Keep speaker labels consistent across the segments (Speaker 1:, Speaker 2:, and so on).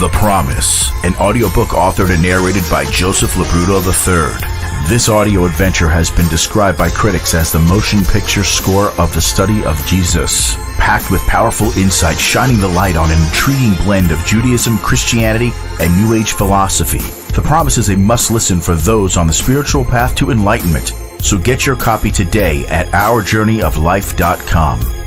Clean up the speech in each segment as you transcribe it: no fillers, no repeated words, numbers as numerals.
Speaker 1: The Promise, an audiobook authored and narrated by Joseph Labruto III. This audio adventure has been described by critics as the motion picture score of the study of Jesus, packed with powerful insight shining the light on an intriguing blend of Judaism, Christianity, and New Age philosophy. The Promise is a must-listen for those on the spiritual path to enlightenment, so get your copy today at ourjourneyoflife.com.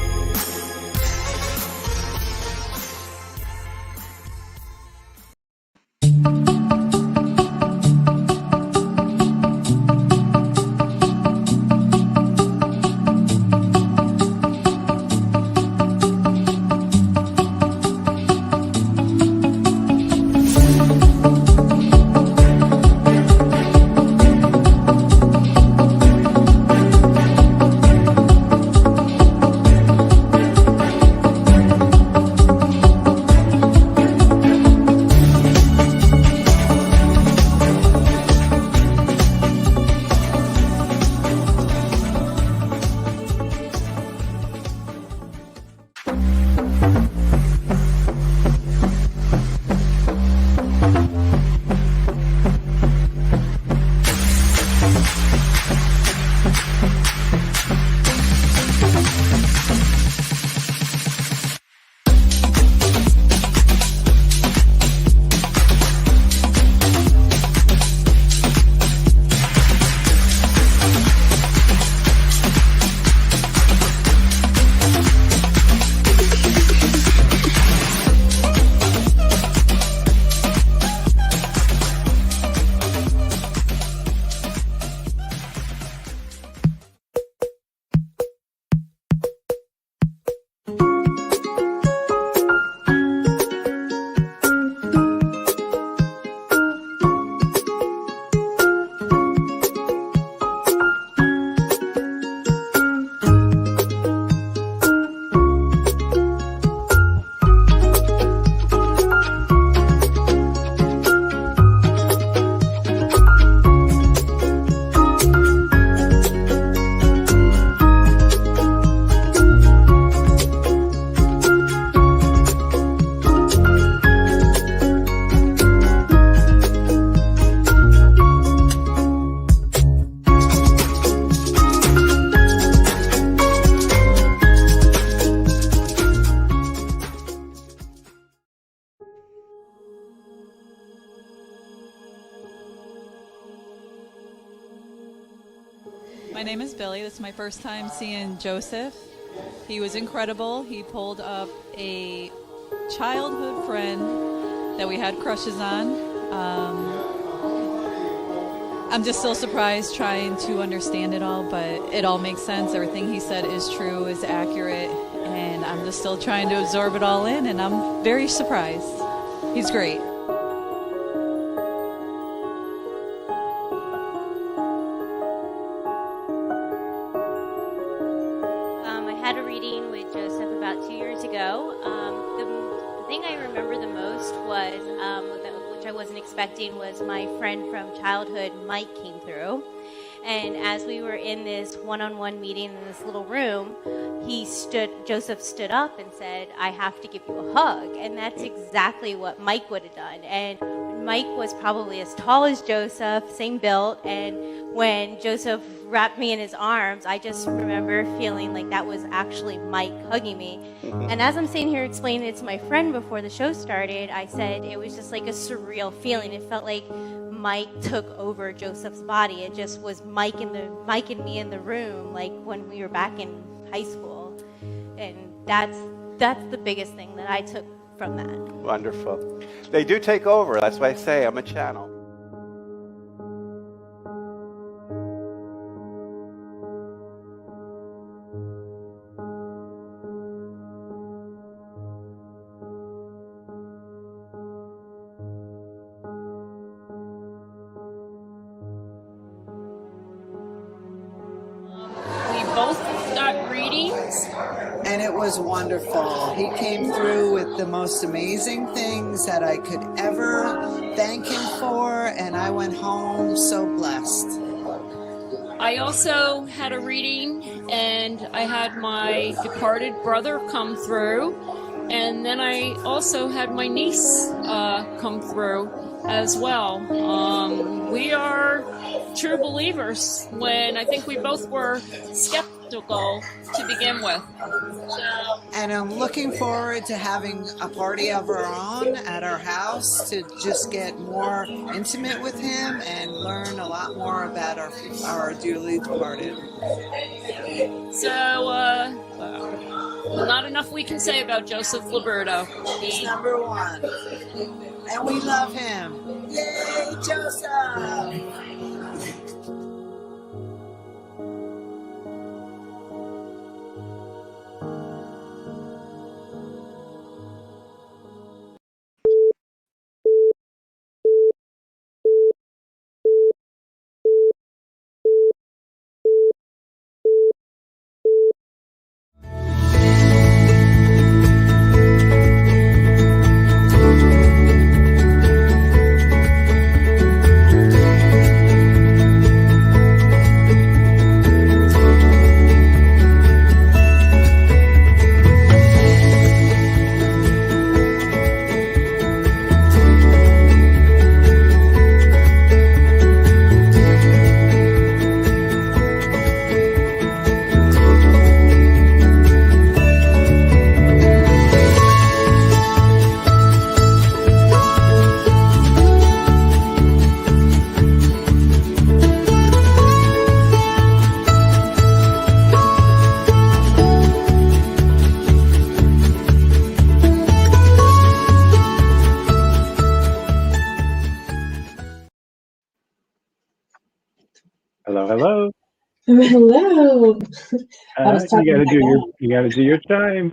Speaker 2: My name is Billy. This is my first time seeing Joseph. He was incredible. He pulled up a childhood friend that we had crushes on. I'm just still surprised trying to understand it all, but it all makes sense. Everything he said is true, is accurate, and I'm just still trying to absorb it all in, and I'm very surprised. He's great.
Speaker 3: I had a reading with Joseph about 2 years ago. The thing I remember the most was, which I wasn't expecting, was my friend from childhood, Mike, came through. And as we were in this one-on-one meeting in this little room, Joseph stood up and said, "I have to give you a hug." And that's exactly what Mike would have done. And Mike was probably as tall as Joseph, same build, and when Joseph wrapped me in his arms, I just remember feeling like that was actually Mike hugging me. And as I'm sitting here explaining it to my friend before the show started, I said it was just like a surreal feeling. It felt like Mike took over Joseph's body. It just was Mike and me in the room, like when we were back in high school. And that's the biggest thing that I took from that.
Speaker 4: Wonderful. They do take over. That's why I say I'm a channel.
Speaker 5: Both got readings.
Speaker 6: And it was wonderful. He came through with the most amazing things that I could ever thank him for, and I went home so blessed.
Speaker 5: I also had a reading, and I had my departed brother come through, And then I also had my niece come through as well. We are true believers when I think we both were skeptical to begin with.
Speaker 6: And I'm looking forward to having a party of our own at our house to just get more intimate with him and learn a lot more about our dearly departed.
Speaker 5: So, not enough we can say about Joseph Liberto.
Speaker 6: He's number one. And we love him. Yay, Joseph!
Speaker 7: Hello, hello.
Speaker 8: Hello. I was
Speaker 7: You
Speaker 8: talking
Speaker 7: gotta
Speaker 8: to
Speaker 7: do
Speaker 8: my
Speaker 7: your
Speaker 8: dad.
Speaker 7: you gotta do your time.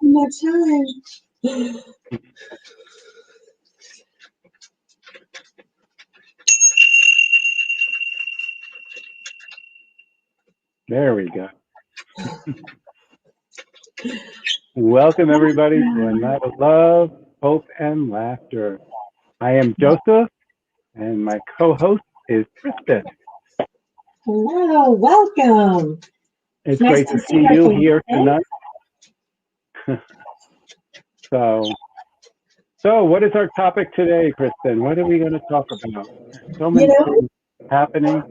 Speaker 8: My time.
Speaker 7: There we go. Welcome everybody to a night of love, hope, and laughter. I am Joseph, and my co-host is Kristen.
Speaker 8: Hello, welcome.
Speaker 7: It's
Speaker 8: Nice
Speaker 7: great
Speaker 8: to
Speaker 7: to
Speaker 8: see
Speaker 7: see
Speaker 8: our
Speaker 7: you
Speaker 8: face
Speaker 7: here
Speaker 8: today.
Speaker 7: tonight. So what is our topic today, Kristen? What are we going to talk about? So many things happening.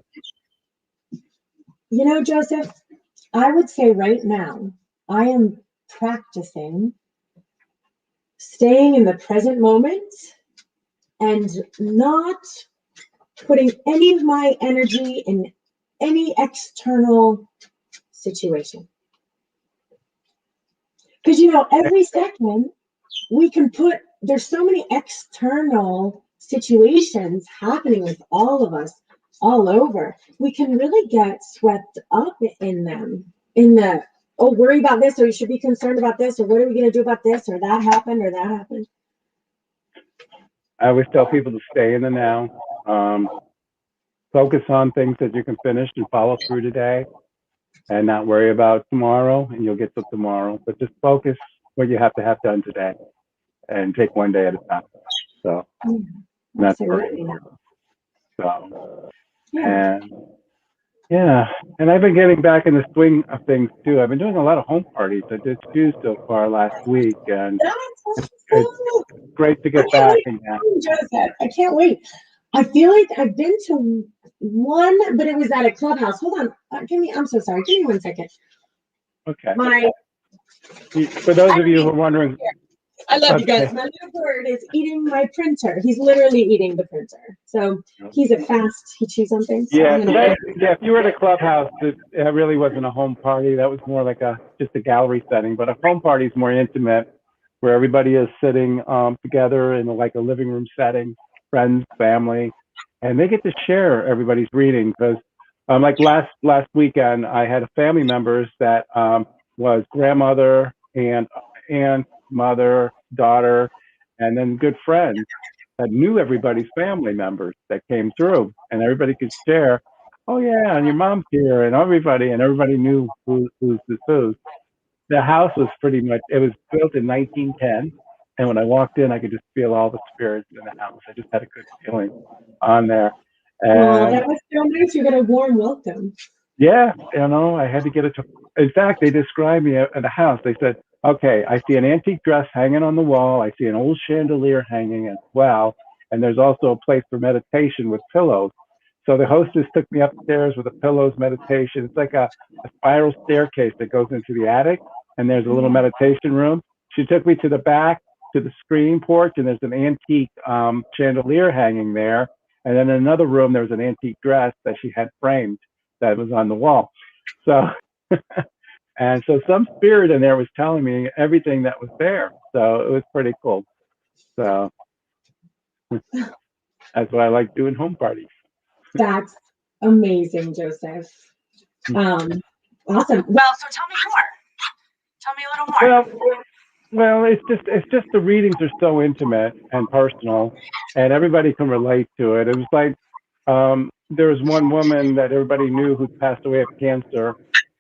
Speaker 8: Joseph, I would say right now, I am practicing staying in the present moment and not putting any of my energy in any external situation. Because, every second we can there's so many external situations happening with all of us all over. We can really get swept up in them, worry about this, or you should be concerned about this, or what are we going to do about this, or that happened, or that happened.
Speaker 7: I always tell people to stay in the now. Focus on things that you can finish and follow through today, and not worry about tomorrow, and you'll get to tomorrow. But just focus what you have to have done today, and take one day at a time. So that's great. So, and yeah, and I've been getting back in the swing of things too. I've been doing a lot of home parties. I did 2 so far last week, and it's great to get back again.
Speaker 8: Joseph, I can't wait. I feel like I've been to one, but it was at a clubhouse. Hold on. I'm so sorry. Give me 1 second.
Speaker 7: Okay. For those
Speaker 8: I
Speaker 7: of you who are wondering,
Speaker 8: I love you guys. My little bird is eating my printer. He's literally eating the printer. So he chews on things. So
Speaker 7: if you were at a clubhouse, it really wasn't a home party. That was more like just a gallery setting. But a home party is more intimate, where everybody is sitting together in like a living room setting, friends, family, and they get to share everybody's reading. Because like last weekend, I had family members that was grandmother and aunt, mother, daughter, and then good friends that knew everybody's family members that came through, and everybody could share. Oh yeah, and your mom's here, and everybody knew who's who. The house was it was built in 1910, and when I walked in, I could just feel all the spirits in the house. I just had a good feeling on there. And
Speaker 8: that was so nice. You got a warm welcome.
Speaker 7: Yeah, I had to get it to. In fact, they described me at the house. They said, "Okay, I see an antique dress hanging on the wall. I see an old chandelier hanging as well, and there's also a place for meditation with pillows." So the hostess took me upstairs with the pillows, meditation. It's like a spiral staircase that goes into the attic, and there's a little meditation room. She took me to the back to the screen porch, and there's an antique chandelier hanging there. And then in another room, there was an antique dress that she had framed that was on the wall. So, and so some spirit in there was telling me everything that was there. So it was pretty cool. So that's why I like doing home parties.
Speaker 8: That's amazing, Joseph. Awesome. Well, so tell me more. Tell me a little more.
Speaker 7: Well, it's just the readings are so intimate and personal, and everybody can relate to it. It was like there was one woman that everybody knew who passed away of cancer,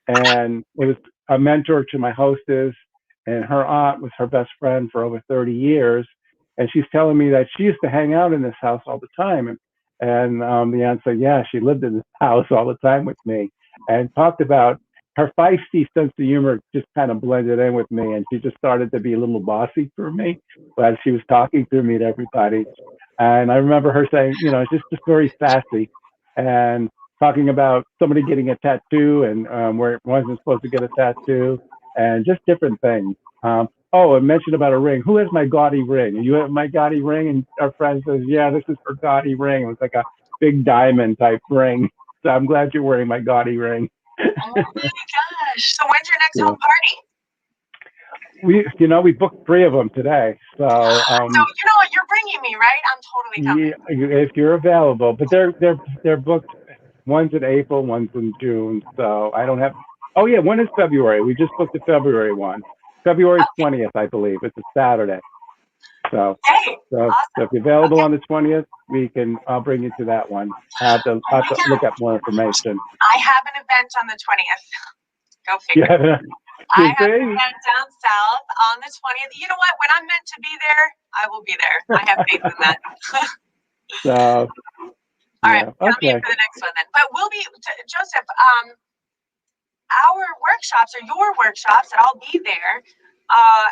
Speaker 7: and it was a mentor to my hostess, and her aunt was her best friend for over 30 years, and she's telling me that she used to hang out in this house all the time, and the aunt said, yeah, she lived in this house all the time with me, and talked about her feisty sense of humor just kind of blended in with me, and she just started to be a little bossy for me as she was talking to me to everybody. And I remember her saying, just very sassy and talking about somebody getting a tattoo and where it wasn't supposed to get a tattoo and just different things. I mentioned about a ring. Who has my gaudy ring? You have my gaudy ring? And our friend says, yeah, this is her gaudy ring. It was like a big diamond type ring. So I'm glad you're wearing my gaudy ring.
Speaker 8: Oh my gosh. So when's your next home
Speaker 7: We
Speaker 8: party?
Speaker 7: we booked 3 of them today. So
Speaker 8: So you know what? You're bringing me, right? I'm totally coming.
Speaker 7: if you're available, but they're booked. One's in April, one's in June. So I don't have. Oh yeah, one is February. We just booked the February one. February 20th, I believe. It's a Saturday. So
Speaker 8: Hey,
Speaker 7: so,
Speaker 8: awesome.
Speaker 7: so if you're available on the 20th, I'll bring you to that one. I have to look up more information.
Speaker 8: I have an event on the 20th. Go figure.
Speaker 7: Yeah.
Speaker 8: I have an event down south on the 20th. You know what? When I'm meant to be there, I will be there. I have faith in that.
Speaker 7: So,
Speaker 8: all right,
Speaker 7: yeah,
Speaker 8: I'll be
Speaker 7: okay.
Speaker 8: for the next one then. But we'll be, Joseph, our workshops or your workshops, and I'll be there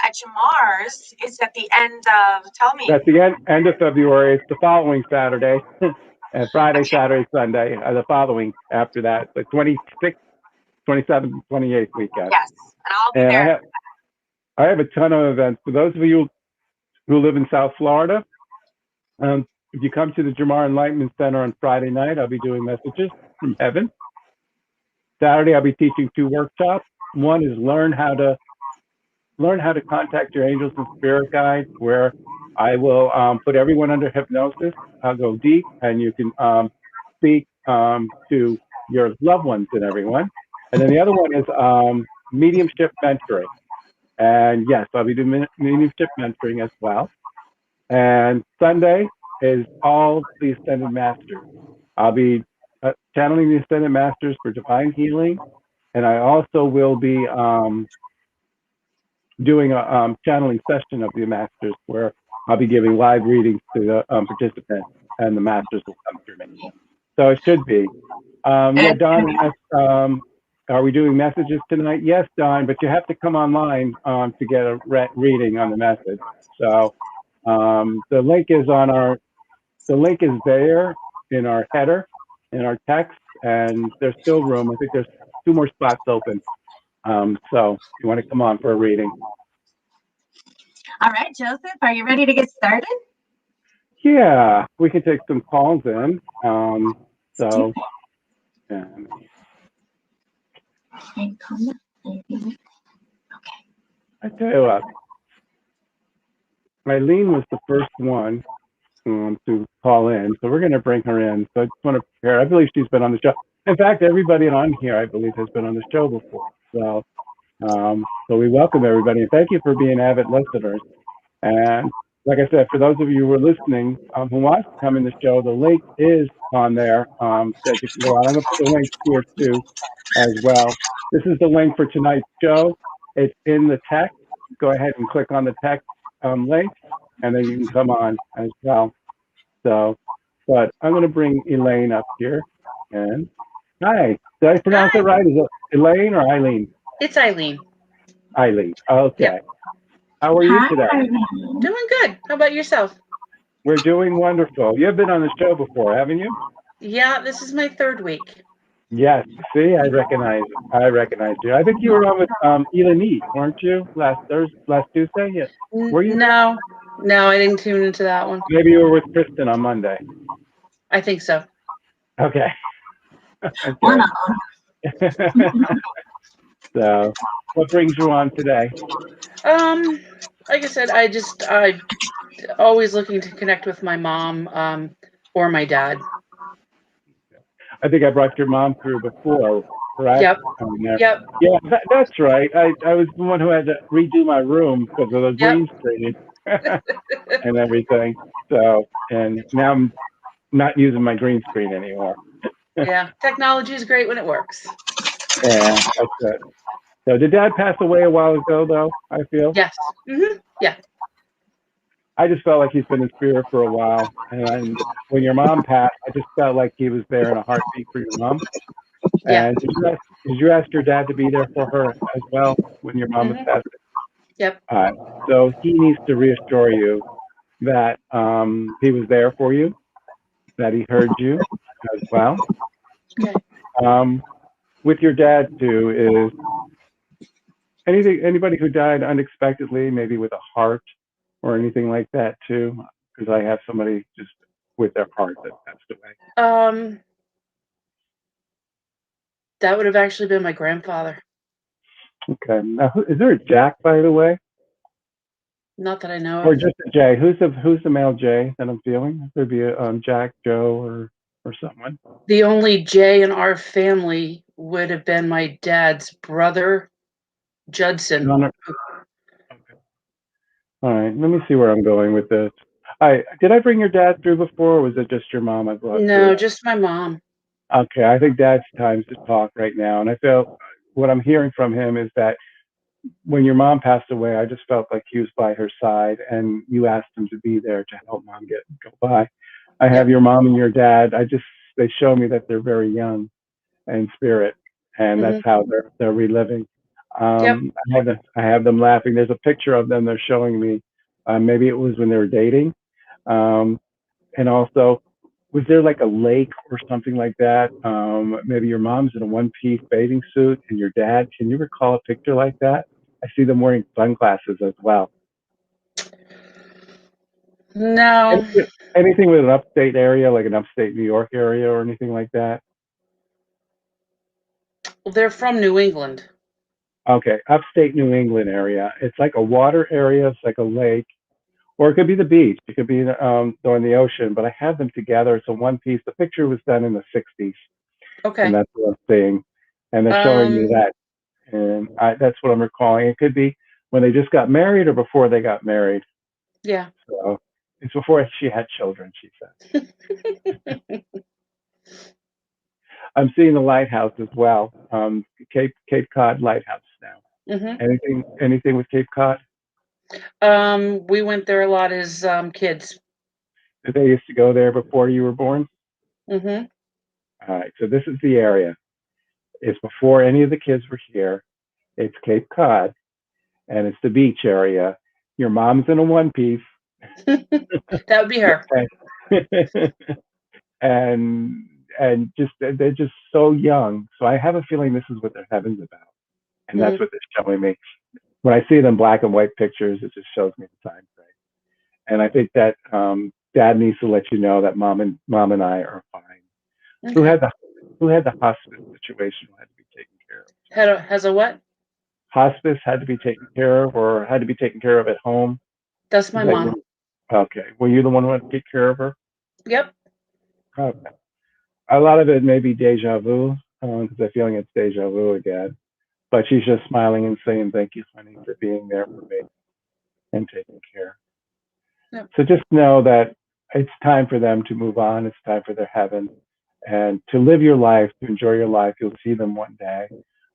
Speaker 8: at Jamar's is at the end of, tell me.
Speaker 7: That's the end of February. It's the following Saturday. And Friday, Saturday, Sunday, the following after that, the 26th, 27th, 28th weekend.
Speaker 8: Yes, and I'll be
Speaker 7: And
Speaker 8: there.
Speaker 7: I have a ton of events. For those of you who live in South Florida, if you come to the Jamar Enlightenment Center on Friday night, I'll be doing messages from heaven. Saturday, I'll be teaching 2 workshops. One is learn how to contact your angels and spirit guides, where I will put everyone under hypnosis. I'll go deep, and you can speak to your loved ones and everyone. And then the other one is mediumship mentoring. And yes, I'll be doing mediumship mentoring as well. And Sunday is all the Ascended Masters. I'll be channeling the Ascended Masters for divine healing. And I also will be doing a channeling session of the Masters where I'll be giving live readings to the participants, and the Masters will come through me. So it should be. Yeah, Don asked, are we doing messages tonight? Yes, Don, but you have to come online to get a reading on the message. So the link is there in our header, in our text, and there's still room. I think there's 2 more spots open. So if you want to come on for a reading.
Speaker 8: All right, Joseph, are you ready to get started?
Speaker 7: Yeah, we can take some calls in. So, yeah.
Speaker 8: Okay.
Speaker 7: I tell you what, Eileen was the first one to call in, so we're going to bring her in. So I just want to prepare. I believe she's been on the show. In fact, everybody on here, I believe, has been on the show before. So we welcome everybody, and thank you for being avid listeners. And like I said, for those of you who are listening who want to come in the show, the link is on there that you can go on. I'm going to put the link here too as well. This is the link for tonight's show. It's in the text. Go ahead and click on the text link, and then you can come on as well. So, but I'm going to bring Elaine up here, and Hi. Did I pronounce it right? Is it Elaine or Eileen?
Speaker 9: It's Eileen.
Speaker 7: Eileen. Okay.
Speaker 9: Yep.
Speaker 7: How are you today?
Speaker 9: Doing good. How about yourself?
Speaker 7: We're doing wonderful. You've been on the show before, haven't you?
Speaker 9: Yeah, this is my third week.
Speaker 7: Yes. See, I recognize you. I think you were on with Eleni, weren't you? Last Tuesday? Yes. Were you?
Speaker 9: No, I didn't tune into that one.
Speaker 7: Maybe you were with Kristen on Monday.
Speaker 9: I think so.
Speaker 7: Okay. Okay. So, what brings you on today?
Speaker 9: Like I said, I always looking to connect with my mom, or my dad.
Speaker 7: I think I brought your mom through before, correct?
Speaker 9: Yep. Yep.
Speaker 7: Yeah, that's right. I was the one who had to redo my room because of the green screen and everything. So, and now I'm not using my green screen anymore.
Speaker 9: Yeah, technology is great when it works.
Speaker 7: Yeah, that's it. So, did Dad pass away a while ago, though? I feel.
Speaker 9: Yes. Yeah.
Speaker 7: I just felt like he's been in spirit for a while, and when your mom passed, I just felt like he was there in a heartbeat for your mom.
Speaker 9: Yeah.
Speaker 7: And did you ask your dad to be there for her as well when your mom was passing?
Speaker 9: Yep.
Speaker 7: So he needs to reassure you that he was there for you, that he heard you as well.
Speaker 9: Okay.
Speaker 7: With your dad too is anybody who died unexpectedly, maybe with a heart or anything like that too, because I have somebody just with their heart that passed away.
Speaker 9: That would have actually been my grandfather.
Speaker 7: Okay. Now, is there a Jack, by the way?
Speaker 9: Not that I know
Speaker 7: Or
Speaker 9: of.
Speaker 7: just a J? Who's the male J that I'm feeling? There'd be a Jack, Joe, or someone.
Speaker 9: The only J in our family would have been my dad's brother, Judson.
Speaker 7: Okay. All right. Let me see where I'm going with this. Did I bring your dad through before, or was it just your mom I brought
Speaker 9: No,
Speaker 7: through?
Speaker 9: just my mom.
Speaker 7: Okay. I think Dad's time to talk right now, and I feel what I'm hearing from him is that when your mom passed away, I just felt like he was by her side, and you asked him to be there to help Mom go by. I have your mom and your dad. They show me that they're very young in spirit, and that's how they're reliving. I have them laughing. There's a picture of them they're showing me. Maybe it was when they were dating, and also, was there like a lake or something like that? Maybe your mom's in a one-piece bathing suit, and your dad. Can you recall a picture like that? I see them wearing sunglasses as well.
Speaker 9: No.
Speaker 7: Anything with an upstate area, like an upstate New York area or anything like that?
Speaker 9: They're from New England.
Speaker 7: Okay, upstate New England area. It's like a water area. It's like a lake, or it could be the beach. It could be or in the ocean. But I have them together. It's a one piece. The picture was done in the '60s,
Speaker 9: Okay.
Speaker 7: and that's what I'm seeing. And they're showing me that, and that's what I'm recalling. It could be when they just got married or before they got married.
Speaker 9: Yeah.
Speaker 7: So it's before she had children, she said. I'm seeing the lighthouse as well. Cape Cod Lighthouse now. Anything with Cape Cod?
Speaker 9: We went there a lot as kids.
Speaker 7: Did they used to go there before you were born?
Speaker 9: Mm-hmm.
Speaker 7: All right, so this is the area. It's before any of the kids were here. It's Cape Cod, and it's the beach area. Your mom's in a one piece.
Speaker 9: That would be her.
Speaker 7: and just they're just so young. So I have a feeling this is what their heaven's about, and that's what they're showing me. When I see them black and white pictures, it just shows me the time frame. And I think that Dad needs to let you know that Mom and I are fine. Okay. Who had the hospice situation had to be taken care of?
Speaker 9: Has a what?
Speaker 7: Hospice had to be taken care of, or had to be taken care of at home.
Speaker 9: That's my mom.
Speaker 7: Okay. Were you the one who had to take care of her?
Speaker 9: Yep.
Speaker 7: Okay. A lot of it may be deja vu, because I'm feeling it's deja vu again. But she's just smiling and saying, "Thank you, honey, for being there for me and taking care." Yep. So just know that it's time for them to move on. It's time for their heaven and to live your life, to enjoy your life. You'll see them one day.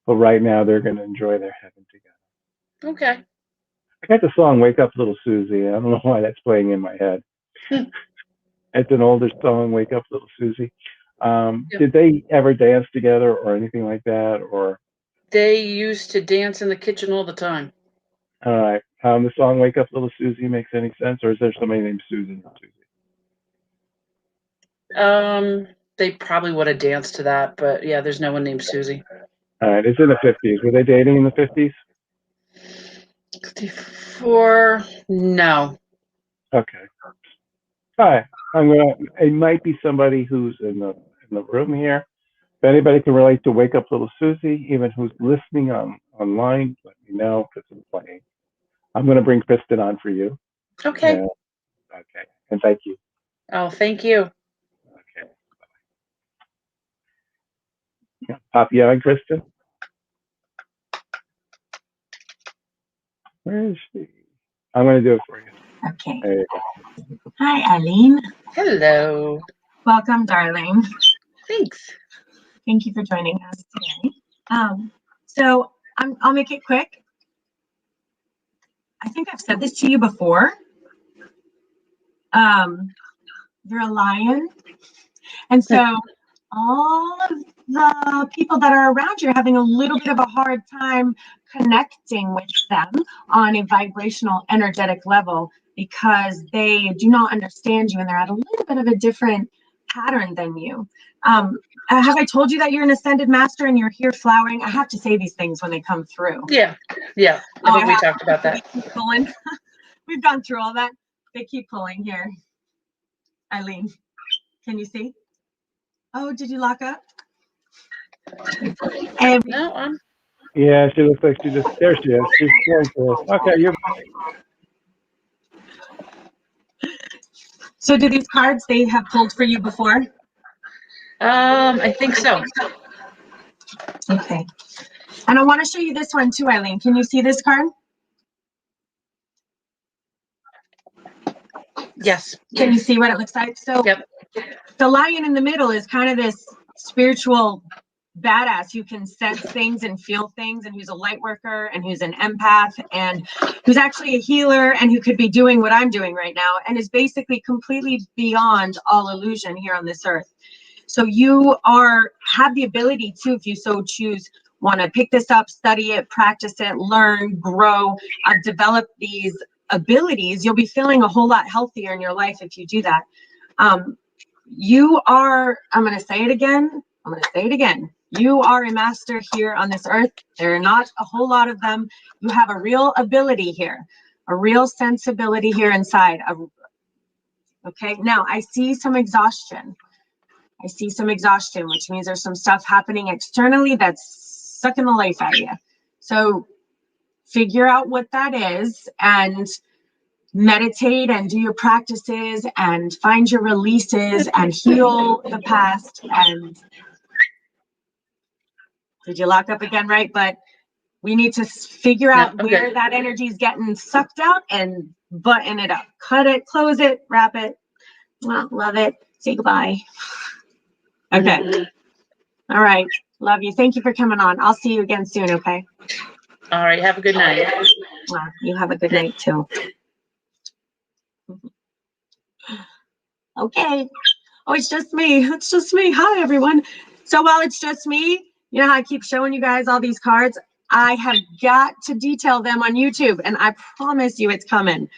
Speaker 7: But right now, they're going to enjoy their heaven together.
Speaker 9: Okay.
Speaker 7: I got the song Wake Up Little Susie. I don't know why that's playing in my head. It's an older song, Wake Up Little Susie. Did they ever dance together or anything like that? Or
Speaker 9: They used to dance in the kitchen all the time.
Speaker 7: all right, the song "Wake Up, Little Susie" makes any sense, or is there somebody named Susan or Susie?
Speaker 9: They probably would have danced to that, but yeah, there's no one named Susie.
Speaker 7: All right, it's in the 50s. Were they dating in the 50s?
Speaker 9: 64? No.
Speaker 7: Okay. All right. It might be somebody who's in the room here. If anybody can relate to "Wake Up, Little Susie," even who's listening online, let me know because I'm playing. I'm going to bring Kristen on for you.
Speaker 9: Okay.
Speaker 7: Yeah. Okay. And thank you.
Speaker 9: Oh, thank you.
Speaker 7: Okay. Yeah. Pop you on, Kristen. Where is she? I'm going to do it for you.
Speaker 8: Okay.
Speaker 7: There you go.
Speaker 8: Hi, Eileen.
Speaker 9: Hello.
Speaker 8: Welcome, darling.
Speaker 9: Thanks.
Speaker 8: Thank you for joining us today. So I'll make it quick. I think I've said this to you before. You're a lion. And so all of the people that are around you are having a little bit of a hard time connecting with them on a vibrational, energetic level because they do not understand you and they're at a little bit of a different pattern than you. Have I told you that you're an ascended master and you're here flowering? I have to say these things when they come through.
Speaker 9: Yeah. I think we talked about that.
Speaker 8: Keep pulling. We've gone through all that. They keep pulling here. Eileen, can you see? Oh, did you lock up?
Speaker 9: No,
Speaker 7: Yeah, she looks like she just, there she is. She's going for us. Okay, you're.
Speaker 8: So do these cards they have pulled for you before?
Speaker 9: I think so.
Speaker 8: Okay. And I want to show you this one too, Eileen. Can you see this card?
Speaker 9: Yes.
Speaker 8: Can you see what it looks like? So
Speaker 9: Yep.
Speaker 8: The lion in the middle is kind of this spiritual badass who can sense things and feel things, and who's a light worker and who's an empath and who's actually a healer and who could be doing what I'm doing right now and is basically completely beyond all illusion here on this earth. So you have the ability to, if you so choose, want to pick this up, study it, practice it, learn, grow, develop these abilities. You'll be feeling a whole lot healthier in your life if you do that. You are, I'm going to say it again. You are a master here on this earth. There are not a whole lot of them. You have a real ability here, a real sensibility here inside. Okay, now I see some exhaustion. Which means there's some stuff happening externally that's sucking the life out of you. So figure out what that is and meditate and do your practices and find your releases and heal the past. And did you lock up again, right? But we need to figure out where that energy is getting sucked out and button it up. Cut it, close it, wrap it. Well, love it. Say goodbye. Okay. All right. Love you. Thank you for coming on. I'll see you again soon, okay?
Speaker 9: All right. Have a good night.
Speaker 8: Well, you have a good night too. Okay. Oh, it's just me. Hi, everyone. So while it's just me, you know how I keep showing you guys all these cards? I have got to detail them on YouTube, and I promise you it's coming.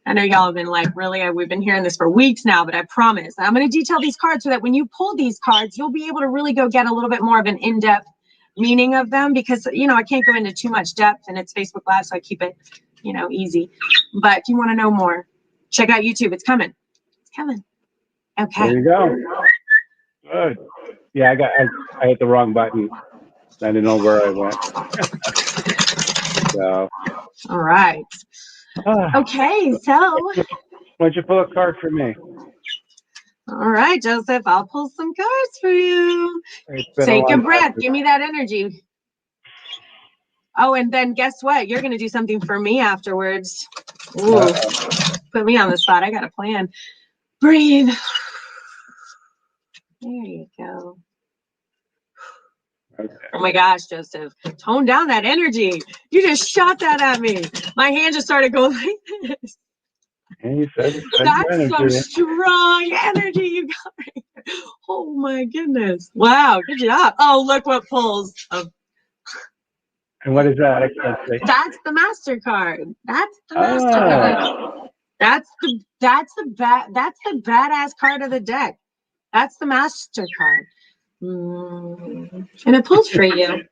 Speaker 8: I know y'all have been like, really? We've been hearing this for weeks now, but I promise. I'm going to detail these cards so that when you pull these cards, you'll be able to really go get a little bit more of an in-depth meaning of them because, I can't go into too much depth, and it's Facebook Live, so I keep it, easy. But if you want to know more, check out YouTube. It's coming. Okay.
Speaker 7: There you go. Good. Yeah, I hit the wrong button. I didn't know where I went. So.
Speaker 8: All right. Okay, so.
Speaker 7: Why don't you pull a card for me?
Speaker 8: All right, Joseph, I'll pull some cards for you. Take a breath. Give me that energy. Oh, and then guess what? You're going to do something for me afterwards. Ooh, put me on the spot. I got a plan. Breathe. There you go. Okay. Oh my gosh, Joseph, tone down that energy. You just shot that at me. My hand just started going like this.
Speaker 7: And you said
Speaker 8: That's some
Speaker 7: energy.
Speaker 8: strong energy you got right there. Oh my goodness. Wow, good job. Oh, look what pulls.
Speaker 7: And what is that? I can't say.
Speaker 8: That's the MasterCard. That's the
Speaker 7: Ah.
Speaker 8: MasterCard. That's the badass card of the deck. That's the MasterCard. And it pulls for you.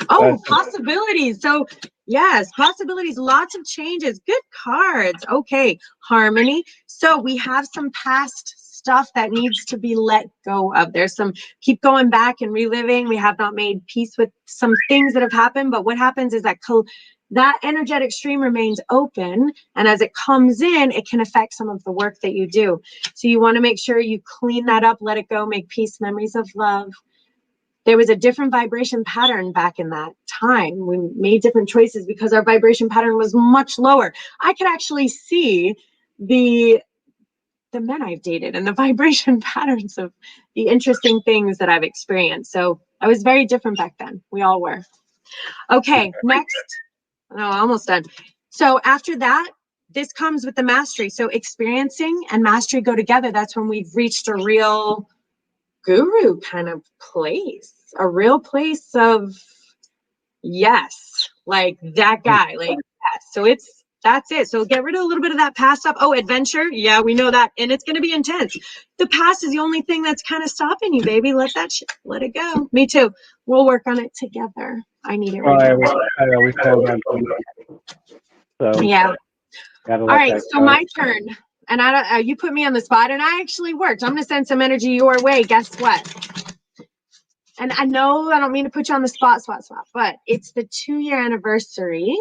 Speaker 8: Oh, possibilities. So, yes, possibilities, lots of changes. Good cards. Okay, harmony. So, we have some past stuff that needs to be let go of. There's some keep going back and reliving. We have not made peace with some things that have happened, but what happens is that energetic stream remains open, and as it comes in, it can affect some of the work that you do. So, you want to make sure you clean that up, let it go, make peace, memories of love. There was a different vibration pattern back in that time. We made different choices because our vibration pattern was much lower. I could actually see the men I've dated and the vibration patterns of the interesting things that I've experienced. So I was very different back then. We all were. Okay, next. Oh, almost done. So after that, this comes with the mastery. So experiencing and mastery go together. That's when we've reached a real guru kind of place, a real place of yes, like that guy, like yes. So that's it. So get rid of a little bit of that past stuff. Oh, adventure. Yeah, we know that. And it's going to be intense. The past is the only thing that's kind of stopping you, baby. Let it go. Me too. We'll work on it together. I need it right now.
Speaker 7: I always hold on to it. So
Speaker 8: yeah. All right. So
Speaker 7: go.
Speaker 8: my turn. And you put me on the spot and I actually worked. I'm going to send some energy your way. Guess what? And I know I don't mean to put you on the spot, but it's the 2-year anniversary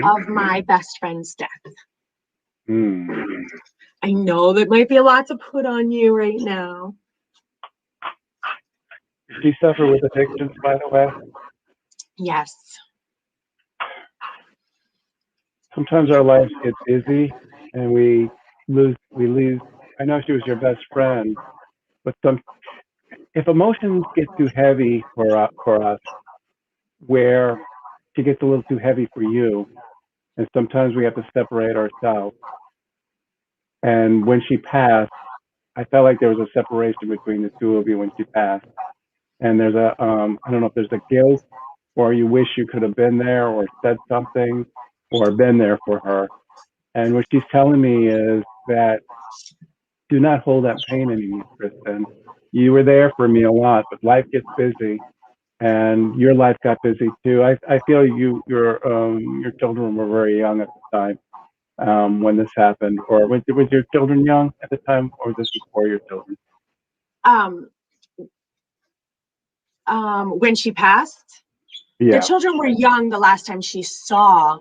Speaker 8: of my best friend's death. I know that might be a lot to put on you right now.
Speaker 7: Did she suffer with addictions, by the way?
Speaker 8: Yes.
Speaker 7: Sometimes our lives get busy and we lose. I know she was your best friend, but if emotions get too heavy for us, where she gets a little too heavy for you, and sometimes we have to separate ourselves. And when she passed, I felt like there was a separation between the two of you when she passed. And there's I don't know if there's a guilt or you wish you could have been there or said something or been there for her. And what she's telling me is that do not hold that pain anymore, Kristen. You were there for me a lot, but life gets busy and your life got busy too. I feel your children were very young at the time when this happened. Or was your children young at the time, or was this before your children?
Speaker 8: When she passed,
Speaker 7: Yeah.
Speaker 8: the children were young the last time she saw.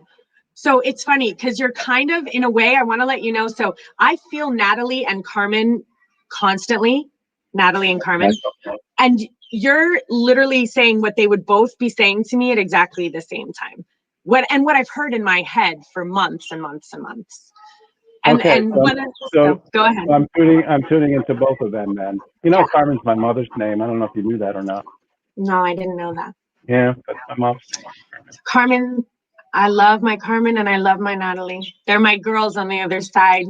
Speaker 8: So it's funny because you're kind of, in a way, I want to let you know. So I feel Natalie and Carmen constantly, and you're literally saying what they would both be saying to me at exactly the same time. What I've heard in my head for months and months and months. So go ahead.
Speaker 7: I'm tuning into both of them then. You know, Carmen's my mother's name. I don't know if you knew that or not.
Speaker 8: No, I didn't know that.
Speaker 7: Yeah, that's my mom's name.
Speaker 8: Carmen, I love my Carmen and I love my Natalie. They're my girls on the other side.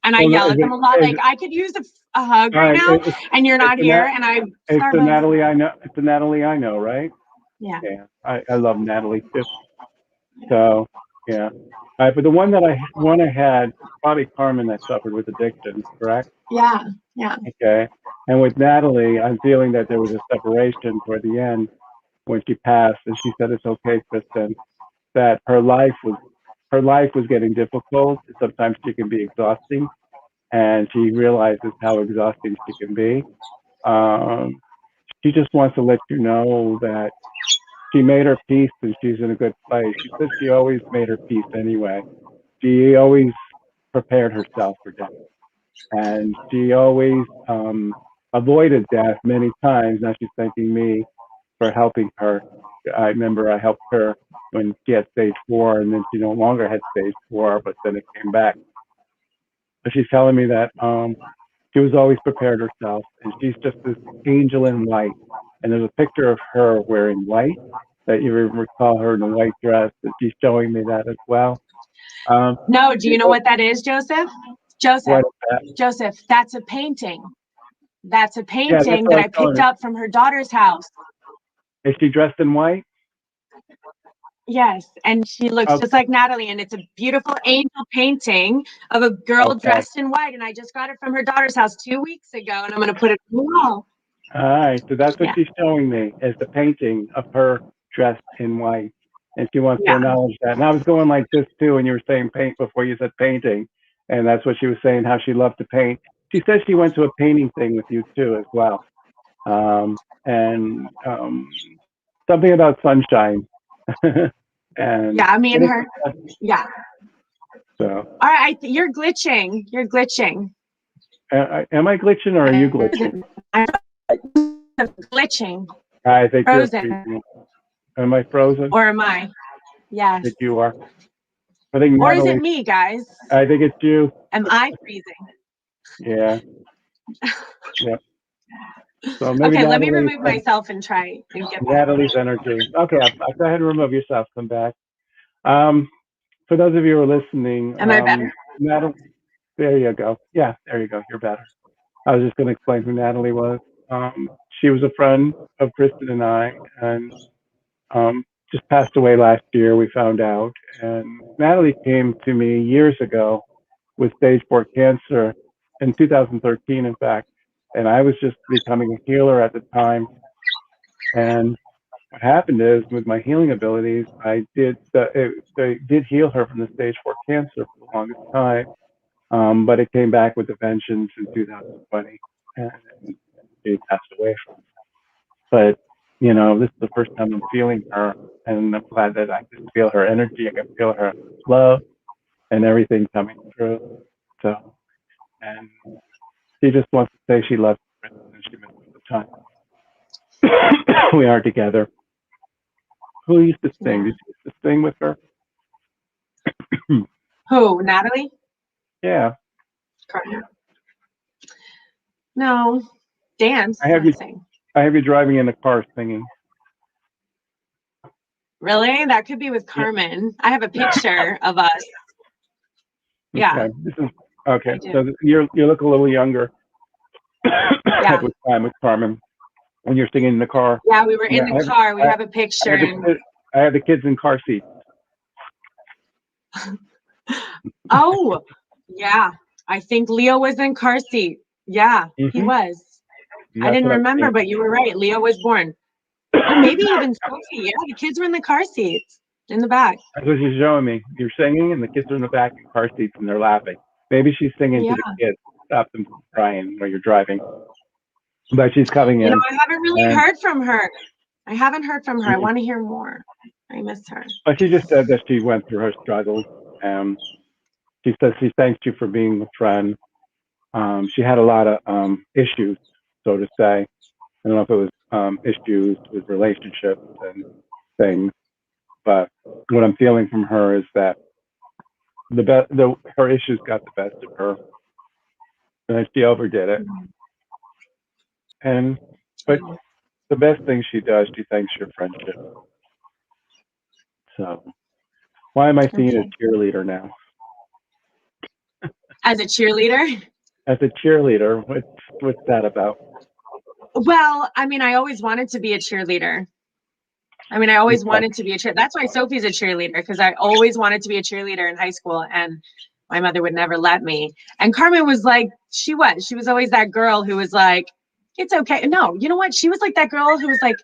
Speaker 8: And I yell at them a lot. Like, I could use a hug right now, and you're not here. And
Speaker 7: it's the Natalie I know. It's the Natalie I know, right?
Speaker 8: Yeah.
Speaker 7: Yeah, I love Natalie too. So yeah. All right, but the one I had, probably Carmen that suffered with addiction, correct?
Speaker 8: Yeah.
Speaker 7: Okay. And with Natalie, I'm feeling that there was a separation toward the end when she passed, and she said, "It's okay, Kristen." That her life was getting difficult. Sometimes she can be exhausting, and she realizes how exhausting she can be. She just wants to let you know that she made her peace and she's in a good place. She said she always made her peace anyway. She always prepared herself for death, and she always avoided death many times. Now she's thanking me for helping her. I remember I helped her when she had stage 4, and then she no longer had stage 4, but then it came back. But she's telling me that she was always prepared herself, and she's just this angel in white. And there's a picture of her wearing white that you recall her in a white dress, and she's showing me that as well.
Speaker 8: No, do you know what that is, Joseph?
Speaker 7: What is that?
Speaker 8: Joseph, that's a painting. That's a
Speaker 7: Yeah, that's
Speaker 8: painting
Speaker 7: what
Speaker 8: that
Speaker 7: I
Speaker 8: I
Speaker 7: was telling
Speaker 8: picked
Speaker 7: her.
Speaker 8: up from her daughter's house.
Speaker 7: Is she dressed in white?
Speaker 8: Yes, and she looks just
Speaker 7: Okay.
Speaker 8: like Natalie, and it's a beautiful angel painting of a girl
Speaker 7: Okay.
Speaker 8: dressed in white, and I just got it from her daughter's house 2 weeks ago, and I'm going to put it on the wall.
Speaker 7: All right. So that's what
Speaker 8: Yeah.
Speaker 7: she's showing me is the painting of her dressed in white. And she wants to
Speaker 8: Yeah.
Speaker 7: acknowledge that. And I was going like this too, and you were saying paint before you said painting. And that's what she was saying, how she loved to paint. She says she went to a painting thing with you too as well. And something about sunshine. And
Speaker 8: Yeah, me and her. Yeah.
Speaker 7: so
Speaker 8: All right, you're glitching. You're glitching.
Speaker 7: am I glitching or are you glitching?
Speaker 8: I'm glitching.
Speaker 7: I think you're
Speaker 8: Frozen.
Speaker 7: freezing. Am I frozen?
Speaker 8: Or am I?
Speaker 7: I
Speaker 8: Yes.
Speaker 7: think you are. I think
Speaker 8: Or is
Speaker 7: Natalie.
Speaker 8: it me, guys?
Speaker 7: I think it's you.
Speaker 8: Am I freezing?
Speaker 7: Yeah. Yep. So maybe
Speaker 8: Okay, let me
Speaker 7: Natalie,
Speaker 8: remove myself and try and get back.
Speaker 7: Natalie's energy. Okay, I'll go ahead and remove yourself. Come back. For those of you who are listening,
Speaker 8: Am I better?
Speaker 7: Natalie, there you go. Yeah, there you go. You're better. I was just going to explain who Natalie was. She was a friend of Kristen and I, and just passed away last year. We found out, and Natalie came to me years ago with stage 4 cancer in 2013, in fact. And I was just becoming a healer at the time. And what happened is, with my healing abilities, I did they did heal her from the stage 4 cancer for the longest time, but it came back with a vengeance in 2020, and she passed away from it. But this is the first time I'm feeling her, and I'm glad that I can feel her energy. I can feel her love and everything coming through. So, and she just wants to say she loves Kristen and she misses the time we are together. Who used to sing? Did you used to sing with her?
Speaker 8: Who? Natalie?
Speaker 7: Yeah.
Speaker 8: No. Dance.
Speaker 7: I have you.
Speaker 8: Sing.
Speaker 7: I have you driving in the car singing.
Speaker 8: Really? That could be with Carmen. I have a picture of us. Yeah.
Speaker 7: Okay. This is okay. So you look a little younger.
Speaker 8: Yeah.
Speaker 7: With time with Carmen when you're singing in the car.
Speaker 8: Yeah, we were in the car. We have a picture.
Speaker 7: I have the kids in car seats.
Speaker 8: Oh, yeah. I think Leo was in car seat. Yeah, he was. I didn't remember, but you were right. Leo was born. Or maybe even Sophie. Yeah, the kids were in the car seats in the back.
Speaker 7: That's what she's showing me. You're singing, and the kids are in the back in car seats, and they're laughing. Maybe she's singing to the kids, stop them from crying while you're driving. But she's coming in.
Speaker 8: I haven't really heard from her. I haven't heard from her. I want to hear more. I miss her.
Speaker 7: But she just said that she went through her struggles. She says she thanks you for being a friend. She had a lot of issues, so to say. I don't know if it was issues with relationships and things, but what I'm feeling from her is that her issues got the best of her, and she overdid it. But the best thing she does, she thanks your friendship. So, why am I seeing a cheerleader now?
Speaker 8: As a cheerleader?
Speaker 7: As a cheerleader, what's that about?
Speaker 8: Well, I mean, I always wanted to be a cheerleader. I always wanted to be a cheerleader. That's why Sophie's a cheerleader, because I always wanted to be a cheerleader in high school, and my mother would never let me. And Carmen was like, she was always that girl who was like, it's okay. No, you know what? She was like that girl who was like,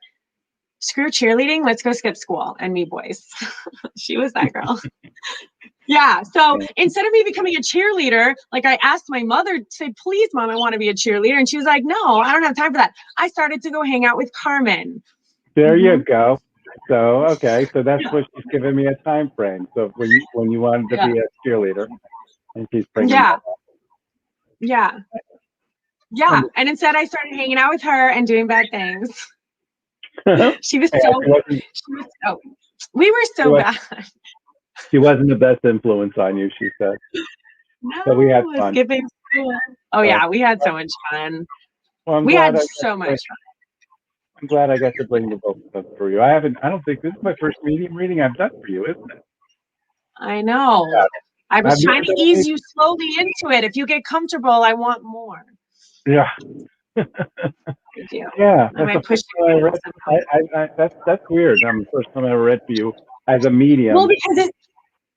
Speaker 8: screw cheerleading, let's go skip school and meet boys. She was that girl. Yeah. So instead of me becoming a cheerleader, like I asked my mother to say, please, Mom, I want to be a cheerleader. And she was like, no, I don't have time for that. I started to go hang out with Carmen.
Speaker 7: There you go. So, okay. So that's what she's giving me a time frame. So when you wanted to be a cheerleader, and she's bringing that up.
Speaker 8: Yeah. Yeah. And instead I started hanging out with her and doing bad things. She was we were so bad.
Speaker 7: She wasn't the best influence on you, she said.
Speaker 8: No,
Speaker 7: but we had fun.
Speaker 8: Skipping school. Oh yeah, we had so much fun.
Speaker 7: Well,
Speaker 8: we had so much fun.
Speaker 7: I'm glad I got to bring the both of them for you. I don't think this is my first reading I've done for you, isn't it?
Speaker 8: I know. I was
Speaker 7: I've
Speaker 8: trying
Speaker 7: never
Speaker 8: to
Speaker 7: done
Speaker 8: ease
Speaker 7: any.
Speaker 8: you slowly into it. If you get comfortable, I want more.
Speaker 7: Yeah.
Speaker 8: I do.
Speaker 7: Yeah,
Speaker 8: I
Speaker 7: that's the
Speaker 8: might push
Speaker 7: first time I
Speaker 8: it
Speaker 7: read.
Speaker 8: at some point.
Speaker 7: That's weird. The first time I ever read for you as a medium.
Speaker 8: Well, because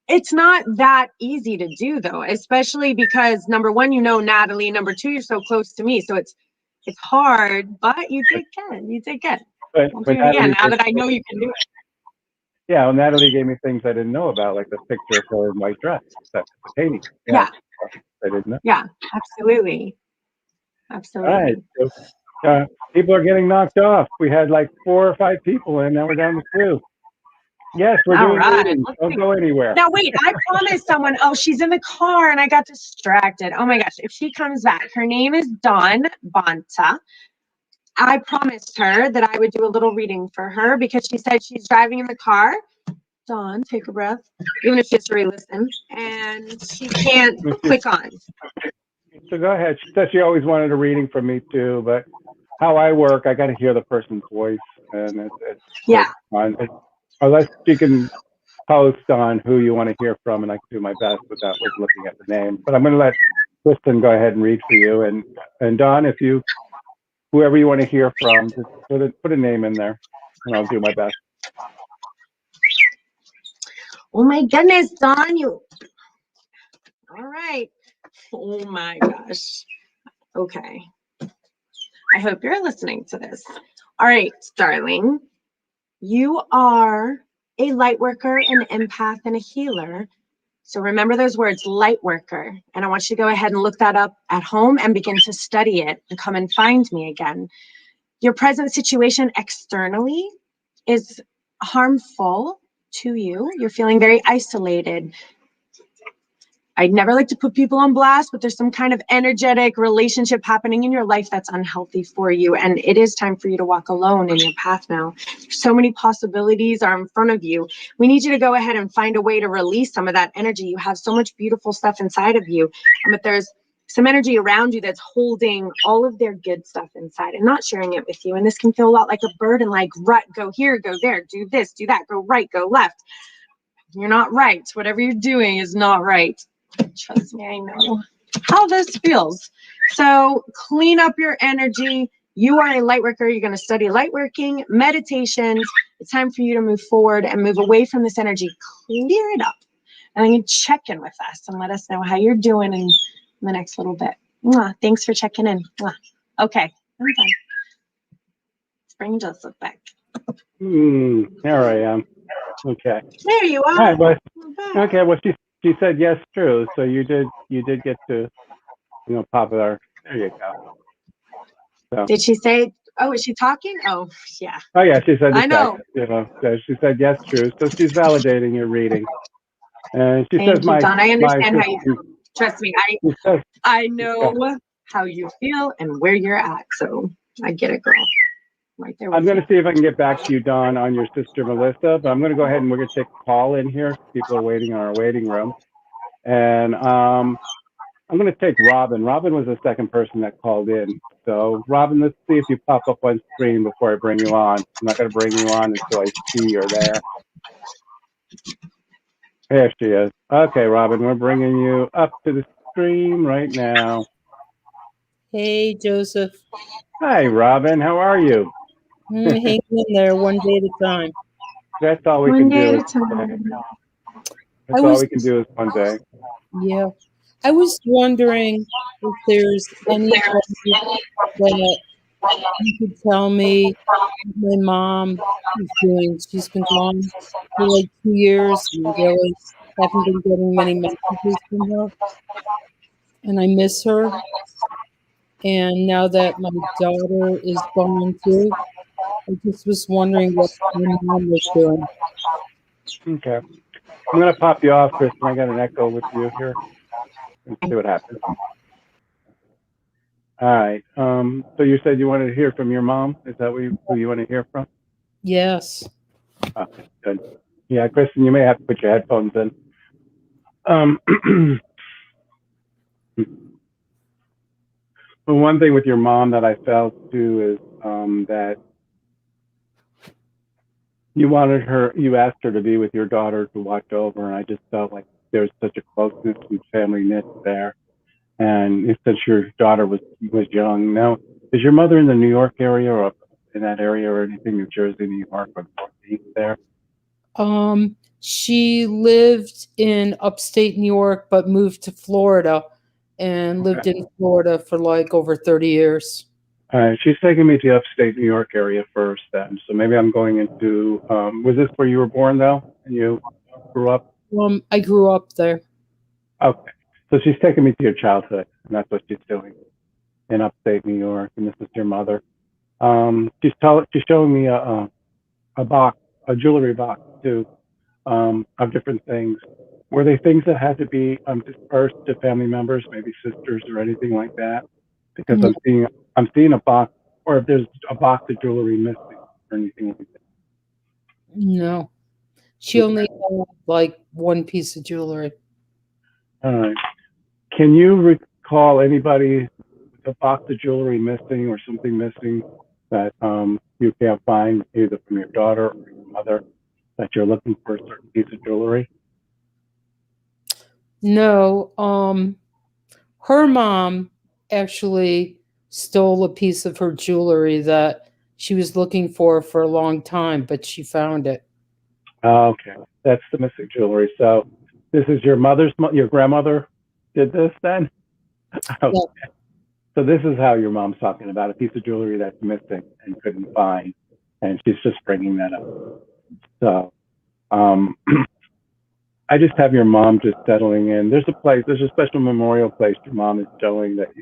Speaker 8: it's not that easy to do though, especially because number one, Natalie. Number two, you're so close to me, so it's hard. But you did good. You did good. I'll do
Speaker 7: But
Speaker 8: it again
Speaker 7: Natalie
Speaker 8: now
Speaker 7: gave
Speaker 8: that I
Speaker 7: me,
Speaker 8: know you can do it.
Speaker 7: yeah, well, Natalie gave me things I didn't know about, like the picture of her in white dress. That's the painting. Yeah,
Speaker 8: Yeah,
Speaker 7: I didn't know.
Speaker 8: yeah, absolutely,
Speaker 7: All right,
Speaker 8: absolutely.
Speaker 7: so people are getting knocked off. We had like 4 or 5 people in, now we're down to 2. Yes, we're
Speaker 8: All
Speaker 7: doing
Speaker 8: right,
Speaker 7: readings.
Speaker 8: let's
Speaker 7: Don't
Speaker 8: see.
Speaker 7: go anywhere.
Speaker 8: Now wait, I promised someone. Oh, she's in the car, and I got distracted. Oh my gosh! If she comes back, her name is Dawn Bonta. I promised her that I would do a little reading for her because she said she's driving in the car. Dawn, take a breath, even if she has to re-listen, and she can't click on.
Speaker 7: So go ahead. She said she always wanted a reading from me too, but how I work, I got to hear the person's voice, and
Speaker 8: Yeah.
Speaker 7: unless she can post on who you want to hear from, and I can do my best without looking at the name. But I'm going to let Kristen go ahead and read for you, and Don, if you whoever you want to hear from, just put a name in there, and I'll do my best.
Speaker 8: Oh my goodness, Dawn, you. All right. Oh my gosh. Okay. I hope you're listening to this. All right, darling. You are a light worker, an empath, and a healer. So remember those words, light worker. And I want you to go ahead and look that up at home and begin to study it and come and find me again. Your present situation externally is harmful to you. You're feeling very isolated. I'd never like to put people on blast, but there's some kind of energetic relationship happening in your life that's unhealthy for you. And it is time for you to walk alone in your path now. So many possibilities are in front of you. We need you to go ahead and find a way to release some of that energy. You have so much beautiful stuff inside of you, but there's some energy around you that's holding all of their good stuff inside and not sharing it with you. And this can feel a lot like a burden, like rut, go here, go there, do this, do that, go right, go left. You're not right. Whatever you're doing is not right. Trust me, I know how this feels. So clean up your energy. You are a light worker. You're going to study light working, meditations. It's time for you to move forward and move away from this energy. Clear it up. And then you check in with us and let us know how you're doing in the next little bit. Mwah. Thanks for checking in. Mwah. Okay, I'm done. Let's bring Joseph back.
Speaker 7: There I am. Okay.
Speaker 8: There you are.
Speaker 7: All right, well, okay. Well, she said yes, true. So you did get to pop it out. There you go. So.
Speaker 8: Did she say? Oh, is she talking? Oh, yeah.
Speaker 7: Oh yeah, she said.
Speaker 8: I know.
Speaker 7: So she said yes, true. So she's validating your reading, and she
Speaker 8: Thank
Speaker 7: says
Speaker 8: you, Don. I understand how you
Speaker 7: system,
Speaker 8: feel. Trust me,
Speaker 7: says,
Speaker 8: I know how you feel and where you're at. So I get it, girl. Right there.
Speaker 7: I'm going to see if I can get back to you, Don, on your sister Melissa, but I'm going to go ahead and we're going to take a call in here. People are waiting in our waiting room. And I'm going to take Robin. Robin was the second person that called in. So, Robin, let's see if you pop up on screen before I bring you on. I'm not going to bring you on until I see you're there. There she is. Okay, Robin, we're bringing you up to the screen right now.
Speaker 10: Hey, Joseph.
Speaker 7: Hi, Robin. How are you?
Speaker 10: Hanging in there one day at a time.
Speaker 7: That's all we
Speaker 8: One
Speaker 7: can
Speaker 8: day
Speaker 7: do.
Speaker 8: at a time.
Speaker 7: That's all we can do is one day.
Speaker 10: Yeah. I was wondering if there's any way that you could tell me what my mom is doing. She's been gone for like 2 years and really haven't been getting many messages from her. And I miss her. And now that my daughter is gone too, I just was wondering what my mom was doing.
Speaker 7: Okay. I'm going to pop you off, Kristen. I got an echo with you here. Let's see what happens. All right. So you said you wanted to hear from your mom. Is that who you want to hear from?
Speaker 10: Yes.
Speaker 7: Oh, good. Yeah, Kristen, you may have to put your headphones in. Well, one thing with your mom that I felt too is that you asked her to be with your daughter to watch over, and I just felt like there's such a closeness and family knit there. And since your daughter was young, now is your mother in the New York area or up in that area or anything, New Jersey, New York, or Northeast there?
Speaker 10: She lived in upstate New York, but moved to Florida and lived
Speaker 7: Okay.
Speaker 10: in Florida for like over 30 years.
Speaker 7: She's taking me to the upstate New York area first, then. So maybe I'm going into. Was this where you were born, though? And you grew up?
Speaker 10: I grew up there.
Speaker 7: Okay. So she's taking me to your childhood, and that's what she's doing in upstate New York. And this is your mother. She's showing me a box, a jewelry box too, of different things. Were they things that had to be dispersed to family members, maybe sisters or anything like that? Because
Speaker 10: No,
Speaker 7: I'm seeing a box, or if there's a box of jewelry missing or anything like that.
Speaker 10: no. She only had like one piece of jewelry.
Speaker 7: All right. Can you recall anybody with a box of jewelry missing or something missing that you can't find either from your daughter or your mother that you're looking for a certain piece of jewelry?
Speaker 10: No, her mom actually stole a piece of her jewelry that she was looking for a long time, but she found it.
Speaker 7: Okay, that's the missing jewelry. So this is your your grandmother did this then? Okay.
Speaker 10: Yeah.
Speaker 7: So this is how your mom's talking about a piece of jewelry that's missing and couldn't find, and she's just bringing that up. So I just have your mom just settling in. There's a special memorial place your mom is showing that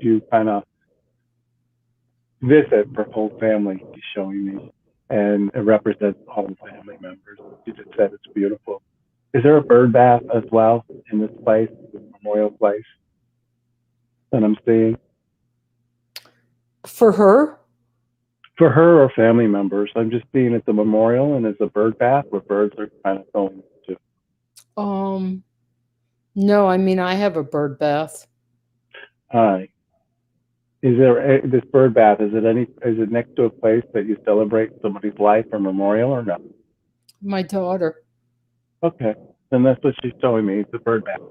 Speaker 7: you kind of visit for whole family. She's showing me, and it represents all the family members. She just said it's beautiful. Is there a bird bath as well in this place, this memorial place that I'm seeing?
Speaker 10: For her?
Speaker 7: For her or family members. I'm just seeing it's a memorial and it's a bird bath where birds are kind of going to.
Speaker 10: No, I mean, I have a bird bath.
Speaker 7: All right. Is there this bird bath? Is it next to a place that you celebrate somebody's life or memorial or no?
Speaker 10: My daughter.
Speaker 7: Okay, then that's what she's showing me. It's a bird bath.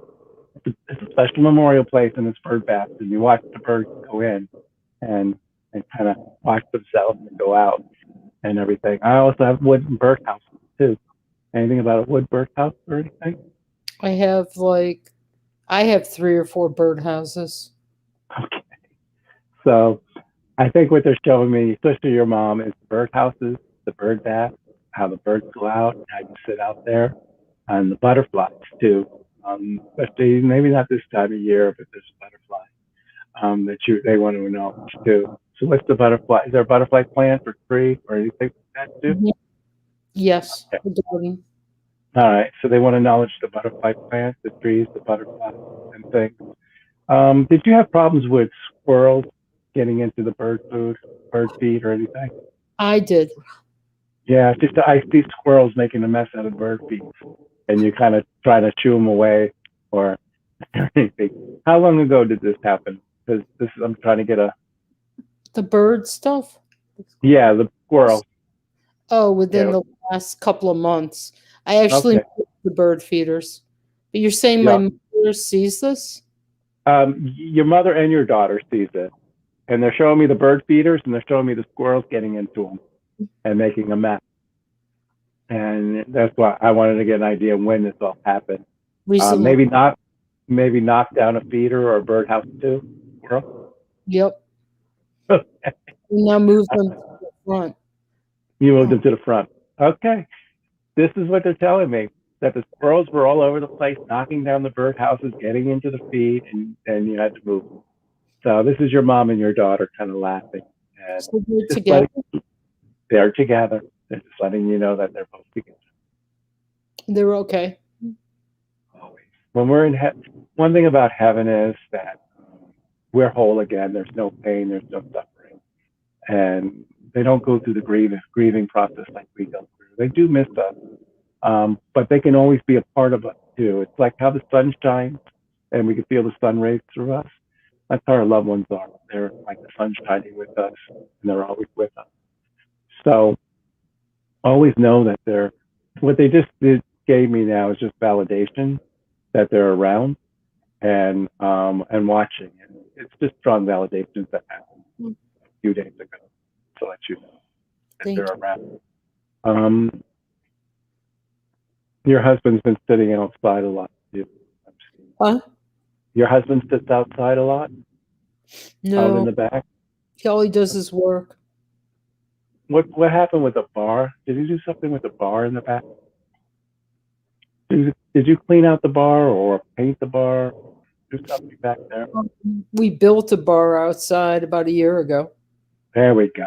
Speaker 7: It's a special memorial place and it's bird bath, and you watch the birds go in and kind of watch themselves and go out and everything. I also have wooden birdhouses too. Anything about a wood birdhouse or anything?
Speaker 10: I have 3 or 4 birdhouses.
Speaker 7: Okay. So I think what they're showing me, especially your mom, is the birdhouses, the bird bath, how the birds go out, how you sit out there, and the butterflies too. Especially maybe not this time of year, but there's a butterfly they want to know too. So what's the butterfly? Is there a butterfly plant or tree or anything like that too?
Speaker 10: Mhm. Yes,
Speaker 7: Okay.
Speaker 10: the garden.
Speaker 7: All right. So they want to acknowledge the butterfly plants, the trees, the butterflies, and things. Did you have problems with squirrels getting into the bird feed or anything?
Speaker 10: I did.
Speaker 7: Yeah, just I see squirrels making a mess out of bird feed, and you kind of try to shoo them away or anything. How long ago did this happen? Because I'm trying to get
Speaker 10: The bird stuff?
Speaker 7: the squirrel.
Speaker 10: Oh, within
Speaker 7: Yeah.
Speaker 10: the last couple of months. I actually
Speaker 7: Okay.
Speaker 10: moved the bird feeders. But you're saying
Speaker 7: Yeah.
Speaker 10: my mother sees this?
Speaker 7: Your mother and your daughter sees it, and they're showing me the bird feeders, and they're showing me the squirrels getting into them and making a mess. And that's why I wanted to get an idea when this all happened.
Speaker 10: Recently.
Speaker 7: Maybe knock down a feeder or a birdhouse too. Squirrel.
Speaker 10: Yep.
Speaker 7: Okay.
Speaker 10: We now move them to the front.
Speaker 7: You moved them to the front. Okay. This is what they're telling me, that the squirrels were all over the place, knocking down the birdhouses, getting into the feed, and you had to move them. So this is your mom and your daughter kind of laughing. And
Speaker 10: So they're
Speaker 7: just
Speaker 10: together?
Speaker 7: they're together. They're just letting you know that they're both together.
Speaker 10: They're okay.
Speaker 7: Always. When we're in heaven, one thing about heaven is that we're whole again. There's no pain. There's no suffering. And they don't go through the grieving process like we go through. They do miss us, but they can always be a part of us too. It's like how the sun shines and we can feel the sun rays through us. That's how our loved ones are. They're like the sun shining with us, and they're always with us. So always know that what they just did gave me now is just validation that they're around and watching. And it's just strong validations that happened a few days ago to let you know that
Speaker 10: Thank
Speaker 7: they're
Speaker 10: you.
Speaker 7: around. Your husband's been sitting outside a lot too.
Speaker 10: Huh?
Speaker 7: Your husband sits outside a lot, out in
Speaker 10: No,
Speaker 7: the back.
Speaker 10: all he does is work.
Speaker 7: What happened with the bar? Did you do something with the bar in the back? Did you clean out the bar or paint the bar? Do something back there?
Speaker 10: We built a bar outside about a year ago.
Speaker 7: There we go.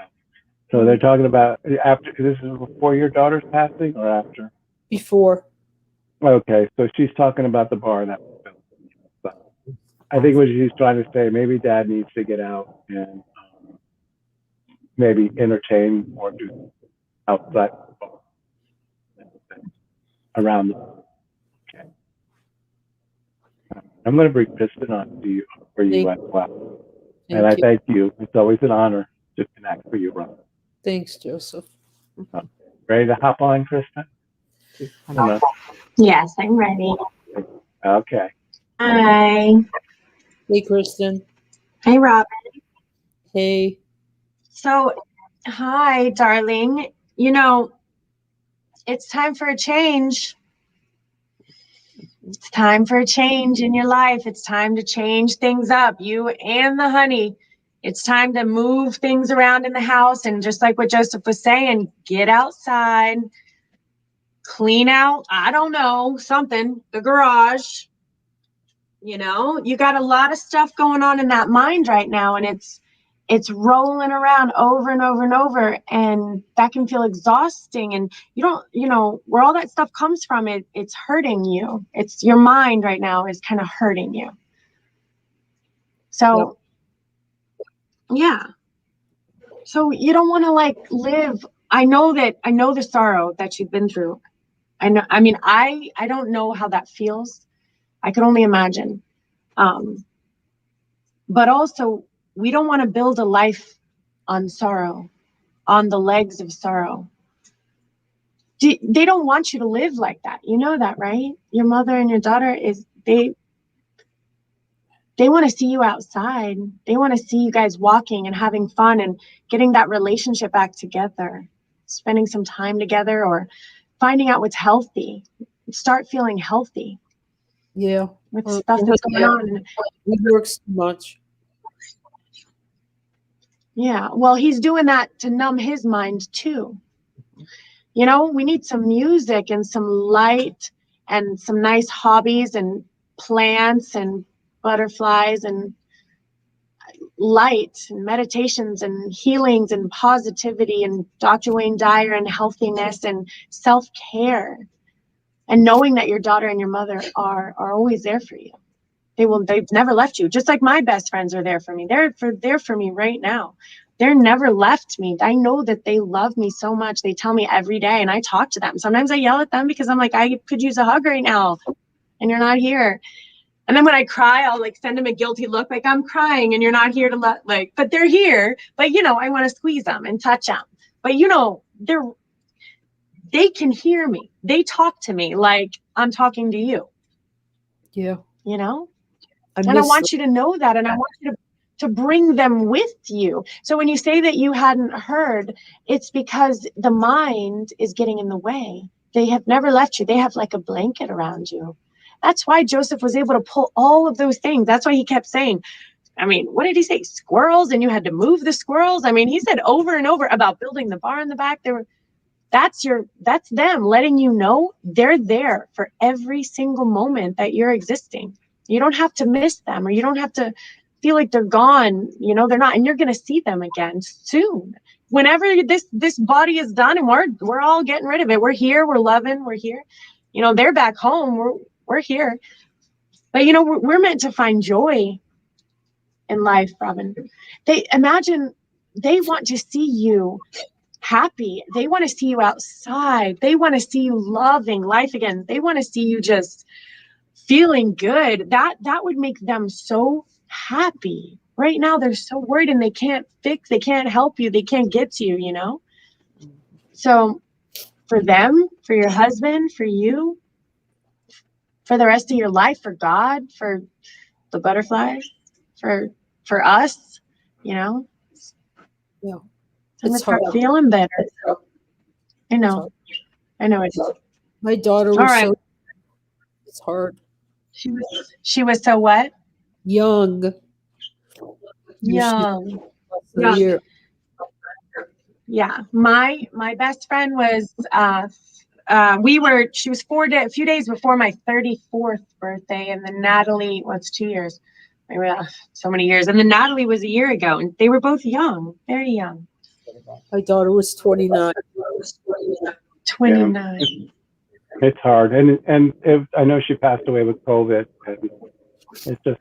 Speaker 7: So they're talking about after. This is before your daughter's passing or after?
Speaker 10: Before.
Speaker 7: Okay, so she's talking about the bar that was built. So I think what she's trying to say, maybe Dad needs to get out and maybe entertain or do outside the bar around the. Okay. I'm going to bring Kristen on to you for you as well. And I thank you. It's always an honor to connect for you, Ron.
Speaker 10: Thanks, Joseph.
Speaker 7: Ready to hop on, Kristen?
Speaker 8: Yes, I'm ready.
Speaker 7: Okay.
Speaker 8: Hi.
Speaker 10: Hey, Kristen.
Speaker 8: Hey, Robin.
Speaker 10: Hey.
Speaker 8: So, hi, darling. You know, it's time for a change. It's time for a change in your life. It's time to change things up, you and the honey. It's time to move things around in the house. And just like what Joseph was saying, get outside, clean out, I don't know, something, the garage. You know, you got a lot of stuff going on in that mind right now, and it's rolling around over and over and over, and that can feel exhausting. And you don't, you know, where all that stuff comes from, it's hurting you. It's your mind right now is kind of hurting you. So, yeah. So you don't want to like live. I know the sorrow that you've been through. I know. I mean, I don't know how that feels. I could only imagine. But also, we don't want to build a life on sorrow, on the legs of sorrow. They don't want you to live like that. You know that, right? Your mother and your daughter they want to see you outside. They want to see you guys walking and having fun and getting that relationship back together, spending some time together or finding out what's healthy. Start feeling healthy.
Speaker 10: Yeah.
Speaker 8: With stuff that's going on.
Speaker 10: He works too much.
Speaker 8: Yeah. Well, he's doing that to numb his mind too. You know, we need some music and some light and some nice hobbies and plants and butterflies and light and meditations and healings and positivity and Dr. Wayne Dyer and healthiness and self-care and knowing that your daughter and your mother are always there for you. They've never left you. Just like my best friends are there for me. They're there for me right now. They're never left me. I know that they love me so much. They tell me every day and I talk to them. Sometimes I yell at them because I'm like, I could use a hug right now and you're not here. And then when I cry, I'll like send them a guilty look like I'm crying and you're not here to but they're here. But you know, I want to squeeze them and touch them. But you know, they can hear me. They talk to me like I'm talking to you.
Speaker 10: Yeah.
Speaker 8: You know? And I want you to know that, and I want you to bring them with you. So when you say that you hadn't heard, it's because the mind is getting in the way. They have never left you. They have like a blanket around you. That's why Joseph was able to pull all of those things. That's why he kept saying, I mean, what did he say? Squirrels, and you had to move the squirrels. I mean, he said over and over about building the bar in the back. That's them letting you know they're there for every single moment that you're existing. You don't have to miss them, or you don't have to feel like they're gone. You know, they're not, and you're going to see them again soon. Whenever this body is done, and we're all getting rid of it. We're here. We're loving. We're here. You know, they're back home. We're here. But you know, we're meant to find joy in life, Robin. They want to see you happy. They want to see you outside. They want to see you loving life again. They want to see you just feeling good. That would make them so happy. Right now they're so worried and they can't help you, they can't get to you, you know? So for them, for your husband, for you, for the rest of your life, for God, for the butterflies, for us,
Speaker 10: Yeah.
Speaker 8: And
Speaker 10: It's
Speaker 8: start
Speaker 10: hard.
Speaker 8: feeling better. I
Speaker 10: It's
Speaker 8: know.
Speaker 10: hard.
Speaker 8: I know it is.
Speaker 10: My daughter
Speaker 8: All
Speaker 10: was
Speaker 8: right.
Speaker 10: so, it's hard.
Speaker 8: She was so what?
Speaker 10: Young.
Speaker 8: Young.
Speaker 10: Less than a year.
Speaker 8: Yeah. My best friend was she was a few days before my 34th birthday, and then Natalie, well, it's 2 years. So many years. And then Natalie was a year ago, and they were both young, very young.
Speaker 10: My daughter was 29.
Speaker 8: 29.
Speaker 7: Yeah. It's hard, and I know she passed away with COVID, and it's just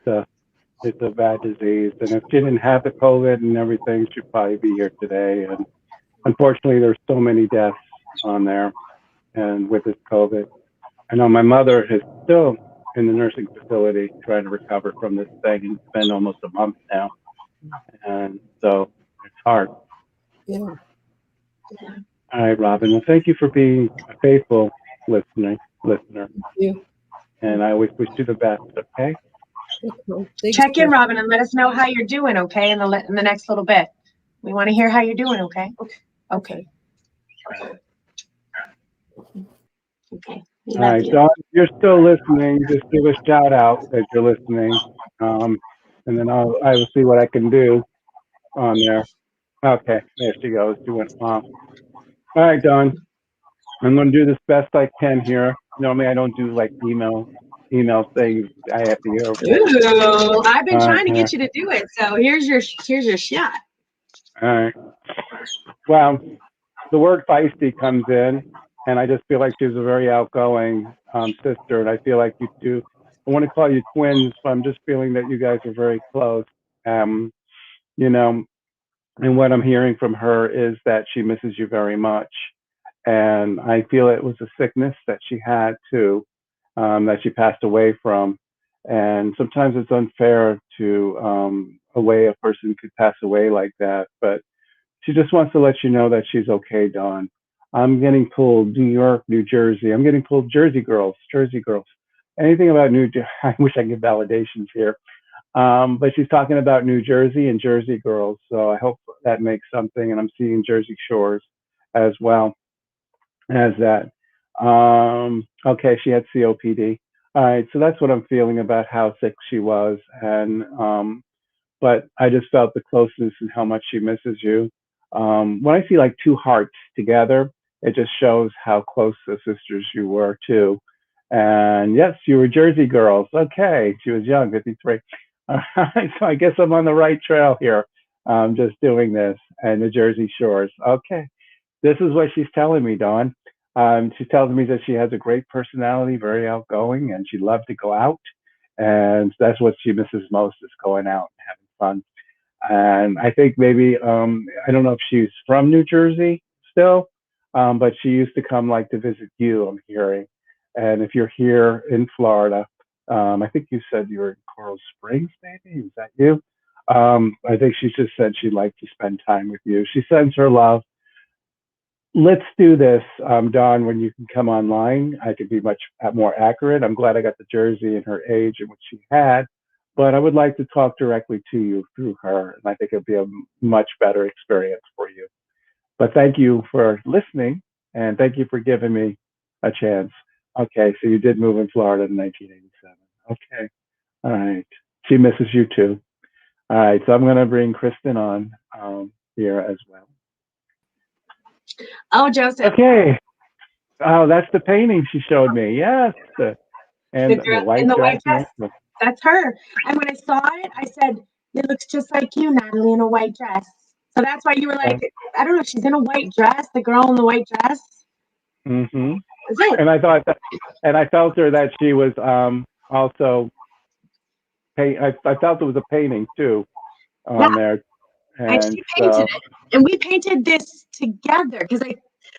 Speaker 7: it's a bad disease. And if she didn't have the COVID and everything, she'd probably be here today. And unfortunately, there's so many deaths on there, and with this COVID, I know my mother is still in the nursing facility trying to recover from this thing, and it's been almost a month now, and so it's hard.
Speaker 10: Yeah.
Speaker 7: All right, Robin. Well, thank you for being a faithful listener.
Speaker 10: Thank you.
Speaker 7: And I always wish you the best. Okay.
Speaker 10: Thanks,
Speaker 8: Check in,
Speaker 10: Jeff.
Speaker 8: Robin, and let us know how you're doing. Okay, in the next little bit, we want to hear how you're doing. Okay. Okay. Okay.
Speaker 7: All right, Dawn, if you're still listening, just give a shout out that you're listening, and then I will see what I can do on there. Okay, there she goes. She went off. All right, Dawn, I'm going to do this best I can here. Normally, I don't do like email things. I have to hear over there.
Speaker 8: Ooh, I've been trying to get you to do it, so here's your shot.
Speaker 7: All right. Well, the word feisty comes in, and I just feel like she's a very outgoing sister, and I feel like you two, I want to call you twins, but I'm just feeling that you guys are very close. You know, and what I'm hearing from her is that she misses you very much. And I feel it was a sickness that she had too, that she passed away from. And sometimes it's unfair to a way a person could pass away like that, but she just wants to let you know that she's okay, Dawn. I'm getting pulled New York, New Jersey. I'm getting pulled Jersey girls, Jersey girls. Anything about New Jersey? I wish I could get validations here. But she's talking about New Jersey and Jersey girls. So I hope that makes something. And I'm seeing Jersey Shores as well as that. Okay, she had COPD. All right, so that's what I'm feeling about how sick she was. And but I just felt the closeness and how much she misses you. When I see like two hearts together, it just shows how close the sisters you were too. And yes, you were Jersey girls. Okay, she was young, 53. All right, so I guess I'm on the right trail here. Just doing this and the Jersey Shores. Okay, this is what she's telling me, Dawn. She's telling me that she has a great personality, very outgoing, and she loves to go out. And that's what she misses most is going out and having fun. And I think maybe I don't know if she's from New Jersey still, but she used to come like to visit you, I'm hearing. And if you're here in Florida, I think you said you were in Coral Springs, maybe? Is that you? I think she just said she'd like to spend time with you. She sends her love. Let's do this, Dawn, when you can come online. I could be much more accurate. I'm glad I got the Jersey and her age and what she had, but I would like to talk directly to you through her, and I think it'll be a much better experience for you. But thank you for listening, and thank you for giving me a chance. Okay, so you did move in Florida in 1987. Okay, all right. She misses you too. All right, so I'm going to bring Kristen on here as well.
Speaker 8: Oh, Joseph.
Speaker 7: Okay. Oh, that's the painting she showed me. Yes. And the white dress.
Speaker 8: That's her. And when I saw it, I said, it looks just like you, Natalie, in a white dress. So that's why you were like, I don't know, she's in a white dress, the girl in the white dress.
Speaker 7: Mm-hmm. And I thought that, and I felt her that she was also, I felt it was a painting too on there.
Speaker 8: And she painted it. And we painted this together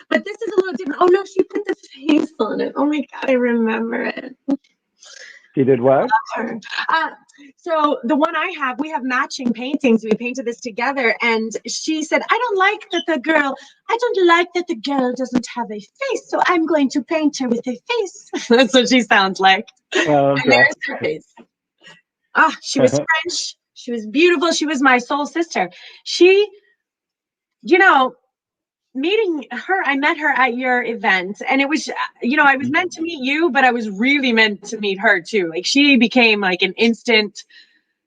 Speaker 8: but this is a little different. Oh no, she put the face on it. Oh my God, I remember it.
Speaker 7: She did what?
Speaker 8: So the one I have, we have matching paintings. We painted this together, and she said, I don't like that the girl doesn't have a face, so I'm going to paint her with a face. That's what she sounds like.
Speaker 7: Oh,
Speaker 8: And there's her face. Ah, she was French. She was beautiful. She was my soul sister. She, you know, meeting her, I met her at your event, and it was, I was meant to meet you, but I was really meant to meet her too. Like, she became like an instant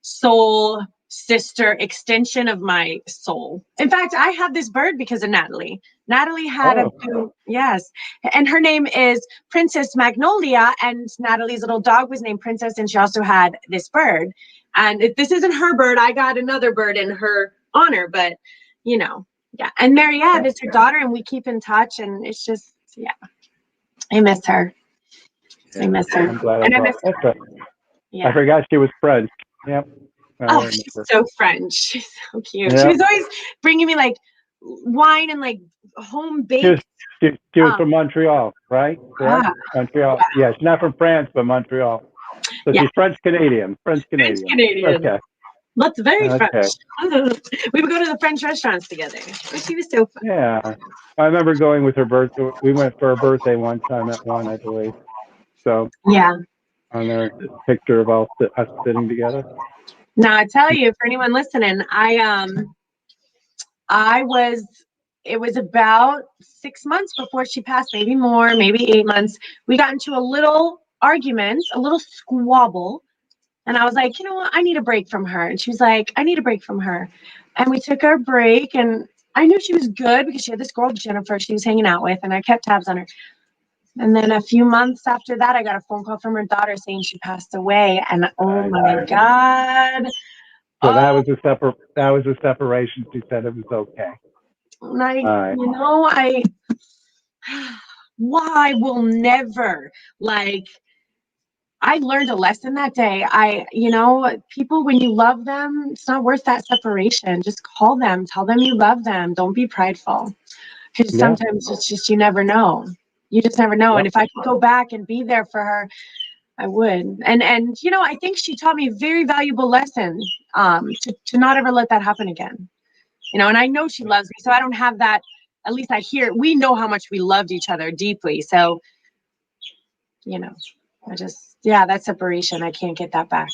Speaker 8: soul sister extension of my soul. In fact, I have this bird because of Natalie. Natalie had yes, and her name is Princess Magnolia, and Natalie's little dog was named Princess, and she also had this bird. And if this isn't her bird, I got another bird in her honor, but yeah. And Mary Eve is her daughter, and we keep in touch, and it's just, yeah, I miss her. I miss her.
Speaker 7: I'm glad
Speaker 8: And
Speaker 7: I brought that.
Speaker 8: yeah.
Speaker 7: I forgot she was French. Yep.
Speaker 8: Oh, she's so French. She's so cute.
Speaker 7: Yep.
Speaker 8: She was always bringing me like wine and like home baked.
Speaker 7: She was from Montreal, right? Correct? Montreal. Yeah, she's not from France, but Montreal. So she's French Canadian. French Canadian. Okay.
Speaker 8: That's very French. We would go to the French restaurants together. But she was so fun.
Speaker 7: Yeah. I remember going with her birthday. We went for her birthday one time at one, I believe. So
Speaker 8: yeah.
Speaker 7: On their picture of us sitting together.
Speaker 8: Now, I tell you, for anyone listening, it was about 6 months before she passed, maybe more, maybe 8 months. We got into a little argument, a little squabble. And I was like, you know what? I need a break from her. And she was like, I need a break from her. And we took our break, and I knew she was good because she had this girl, Jennifer, she was hanging out with, and I kept tabs on her. And then a few months after that, I got a phone call from her daughter saying she passed away. And oh my God.
Speaker 7: So that was a separation. She said it was okay.
Speaker 8: And I will never, I learned a lesson that day. People, when you love them, it's not worth that separation. Just call them, tell them you love them. Don't be prideful. Because sometimes it's just, you never know. You just never know. And if I could go back and be there for her, I would. And I think she taught me a very valuable lesson, to not ever let that happen again. And I know she loves me, so I don't have that. At least I hear, we know how much we loved each other deeply. So, that separation, I can't get that back.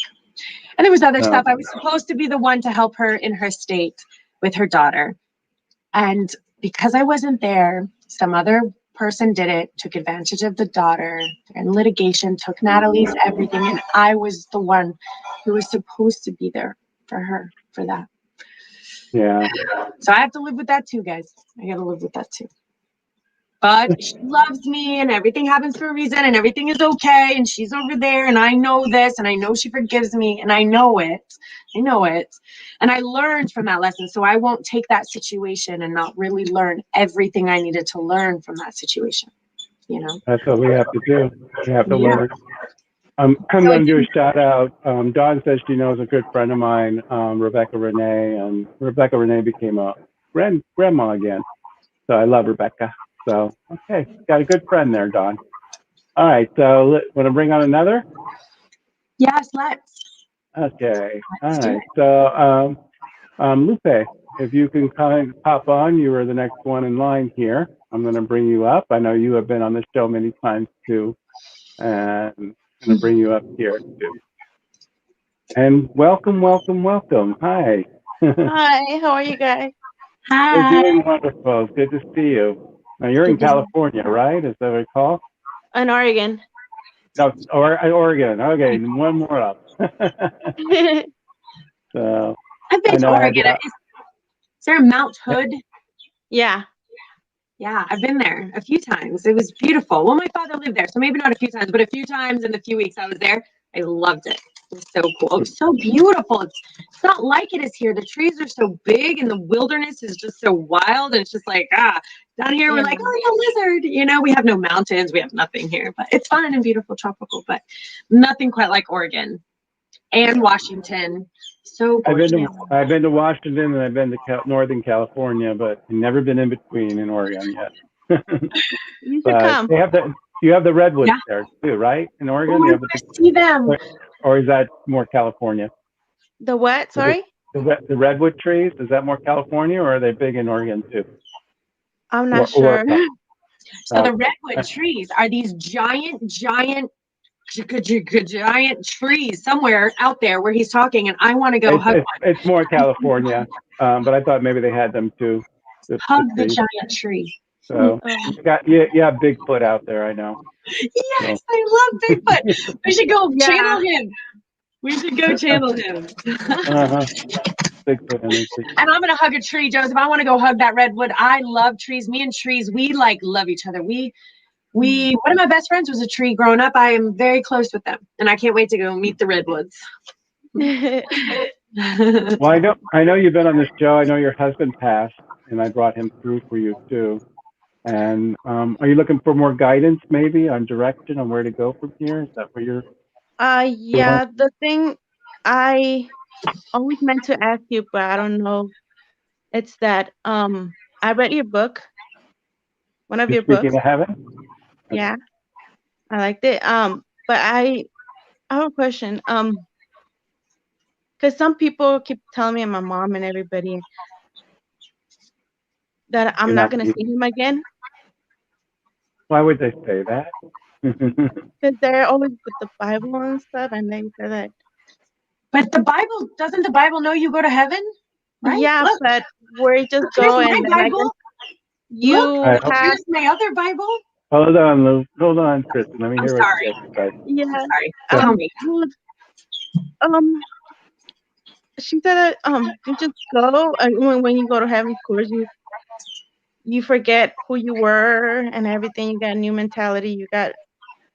Speaker 8: And there was other stuff. I was supposed to be the one to help her in her state with her daughter. And because I wasn't there, some other person did it, took advantage of the daughter, and litigation, took Natalie's everything. And I was the one who was supposed to be there for her, for that.
Speaker 7: Yeah.
Speaker 8: So I have to live with that too, guys. I got to live with that too. But she loves me, and everything happens for a reason, and everything is okay, and she's over there, and I know this, and I know she forgives me, and I know it. And I learned from that lesson, so I won't take that situation and not really learn everything I needed to learn from that situation.
Speaker 7: That's what we have to do. We have to learn. I'm going to do a shout out. Dawn says she knows a good friend of mine, Rebecca Renee, and Rebecca Renee became a grandma again. So I love Rebecca. So, okay, got a good friend there, Dawn. All right, so want to bring on another?
Speaker 8: Yes, let's.
Speaker 7: Okay, all right. So, Lupe, if you can kind of pop on, you are the next one in line here. I'm going to bring you up. I know you have been on the show many times too, and I'm going to bring you up here too. And welcome. Hi.
Speaker 11: Hi, how are you guys?
Speaker 8: Hi.
Speaker 7: We're doing wonderful. Good to see you. Now, you're in California, right? Is that what I call?
Speaker 11: In Oregon.
Speaker 7: No, Oregon. Okay, one more up. So
Speaker 8: I've been to Oregon. Is there a Mount Hood?
Speaker 11: Yeah.
Speaker 8: Yeah, I've been there a few times. It was beautiful. Well, my father lived there, so maybe not a few times, but a few times in the few weeks I was there, I loved it. It was so cool. It was so beautiful. It's not like it is here. The trees are so big, and the wilderness is just so wild. And it's just like, down here we're like, oh, yeah, lizard. We have no mountains. We have nothing here, but it's fun and beautiful, tropical, but nothing quite like Oregon and Washington. So gorgeous.
Speaker 7: I've been to Washington, and I've been to Northern California, but I've never been in between in Oregon yet.
Speaker 11: You should come.
Speaker 7: You have the redwoods there too, right? In Oregon,
Speaker 8: see them.
Speaker 7: Or is that more California?
Speaker 11: The what? Sorry?
Speaker 7: The redwood trees, is that more California or are they big in Oregon too?
Speaker 11: I'm not sure.
Speaker 8: So the
Speaker 7: Okay.
Speaker 8: redwood trees are these giant trees somewhere out there where he's talking, and I want to go hug one.
Speaker 7: It's more California, but I thought maybe they had them too.
Speaker 8: Hug the
Speaker 7: trees.
Speaker 8: giant tree.
Speaker 7: So you have Bigfoot out there, I know.
Speaker 8: Yes,
Speaker 7: So.
Speaker 8: I love Bigfoot. We should go
Speaker 11: Yeah.
Speaker 8: channel him. We should go channel him.
Speaker 7: Bigfoot energy.
Speaker 8: And I'm gonna hug a tree, Joseph. I want to go hug that redwood. I love trees. Me and trees, we like love each other. We one of my best friends was a tree growing up. I am very close with them, and I can't wait to go meet the redwoods.
Speaker 7: Well, I know you've been on this show. I know your husband passed, and I brought him through for you too. And are you looking for more guidance, maybe on direction on where to go from here? Is that where you're?
Speaker 11: Yeah. The thing I always meant to ask you, but I don't know. It's that I read your book, one of your books.
Speaker 7: Speaking of heaven.
Speaker 11: Yeah, I liked it. But I have a question. Because some people keep telling me and my mom and everybody that I'm not gonna see him again.
Speaker 7: Why would they say that?
Speaker 11: Because they're always with the Bible and stuff, and they say that.
Speaker 8: But doesn't the Bible know you go to heaven? Right?
Speaker 11: Yeah,
Speaker 8: Look,
Speaker 11: but where you just
Speaker 8: here's
Speaker 11: go
Speaker 8: my
Speaker 11: and then I
Speaker 8: Bible.
Speaker 11: you
Speaker 8: Look,
Speaker 11: have.
Speaker 8: here's my other Bible.
Speaker 7: Hold on, Lou. Hold on, Kristen. Let me hear what you have to say.
Speaker 11: Yeah.
Speaker 8: Sorry. Tell me.
Speaker 11: She said that you just go when you go to heaven, of course you forget who you were and everything. You got a new mentality. You got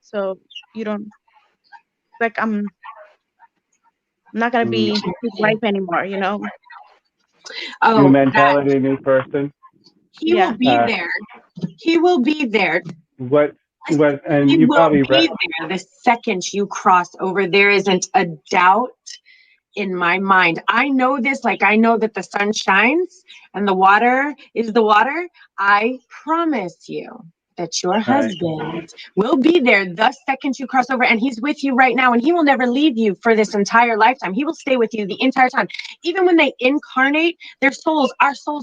Speaker 11: so you don't like I'm not gonna be his wife anymore. You know.
Speaker 8: Oh,
Speaker 7: new mentality, new person.
Speaker 8: He will be there. He will be there.
Speaker 7: And
Speaker 8: he
Speaker 7: you
Speaker 8: will
Speaker 7: probably
Speaker 8: be there the second you cross over. There isn't a doubt in my mind. I know this, like I know that the sun shines and the water is the water. I promise you that your husband will be there the second you cross over, and he's with you right now, and he will never leave you for this entire lifetime. He will stay with you the entire time. Even when they incarnate, our souls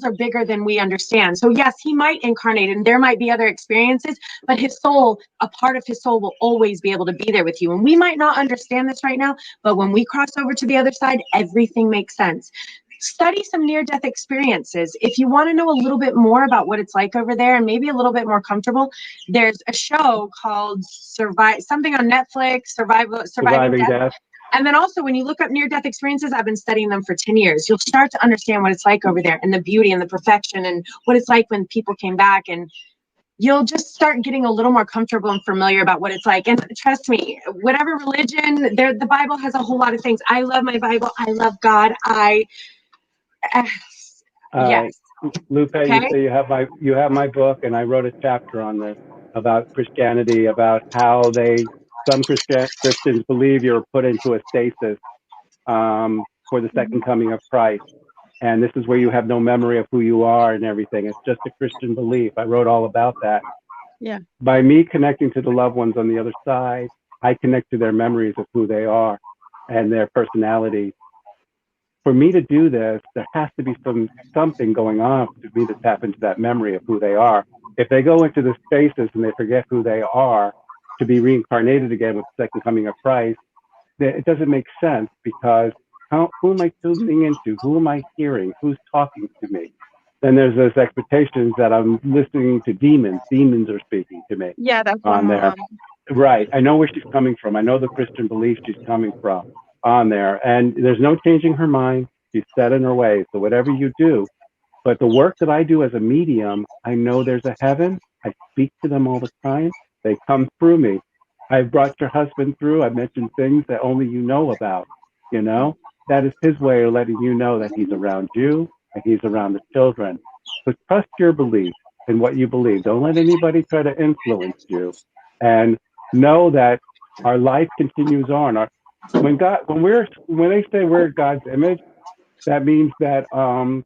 Speaker 8: are bigger than we understand. So yes, he might incarnate and there might be other experiences, but his soul, a part of his soul will always be able to be there with you. And we might not understand this right now, but when we cross over to the other side, everything makes sense. Study some near-death experiences. If you want to know a little bit more about what it's like over there and maybe a little bit more comfortable, there's a show called something on Netflix, Surviving Death. And then also when you look up near-death experiences, I've been studying them for 10 years. You'll start to understand what it's like over there and the beauty and the perfection and what it's like when people came back, and you'll just start getting a little more comfortable and familiar about what it's like. And trust me, whatever religion, the Bible has a whole lot of things. I love my Bible. I love God. Yes.
Speaker 7: Lupe, you say you have my book, and I wrote a chapter on this about Christianity, about how some Christians believe you're put into a stasis for the second coming of Christ. And this is where you have no memory of who you are and everything. It's just a Christian belief. I wrote all about that.
Speaker 11: Yeah.
Speaker 7: By me connecting to the loved ones on the other side, I connect to their memories of who they are and their personality. For me to do this, there has to be something going on for me to tap into that memory of who they are. If they go into the spaces and they forget who they are to be reincarnated again with the second coming of Christ, it doesn't make sense, because who am I tuning into? Who am I hearing? Who's talking to me? Then there's those expectations that I'm listening to demons. Demons are speaking to me.
Speaker 11: Yeah, that's
Speaker 7: on there. Right. I know where she's coming from. I know the Christian belief she's coming from on there. And there's no changing her mind. She's set in her ways. So whatever you do, but the work that I do as a medium, I know there's a heaven. I speak to them all the time. They come through me. I've brought your husband through. I've mentioned things that only you know about, you know? That is his way of letting you know that he's around you and he's around the children. So trust your belief in what you believe. Don't let anybody try to influence you. And know that our life continues on. When they say we're God's image, that means that when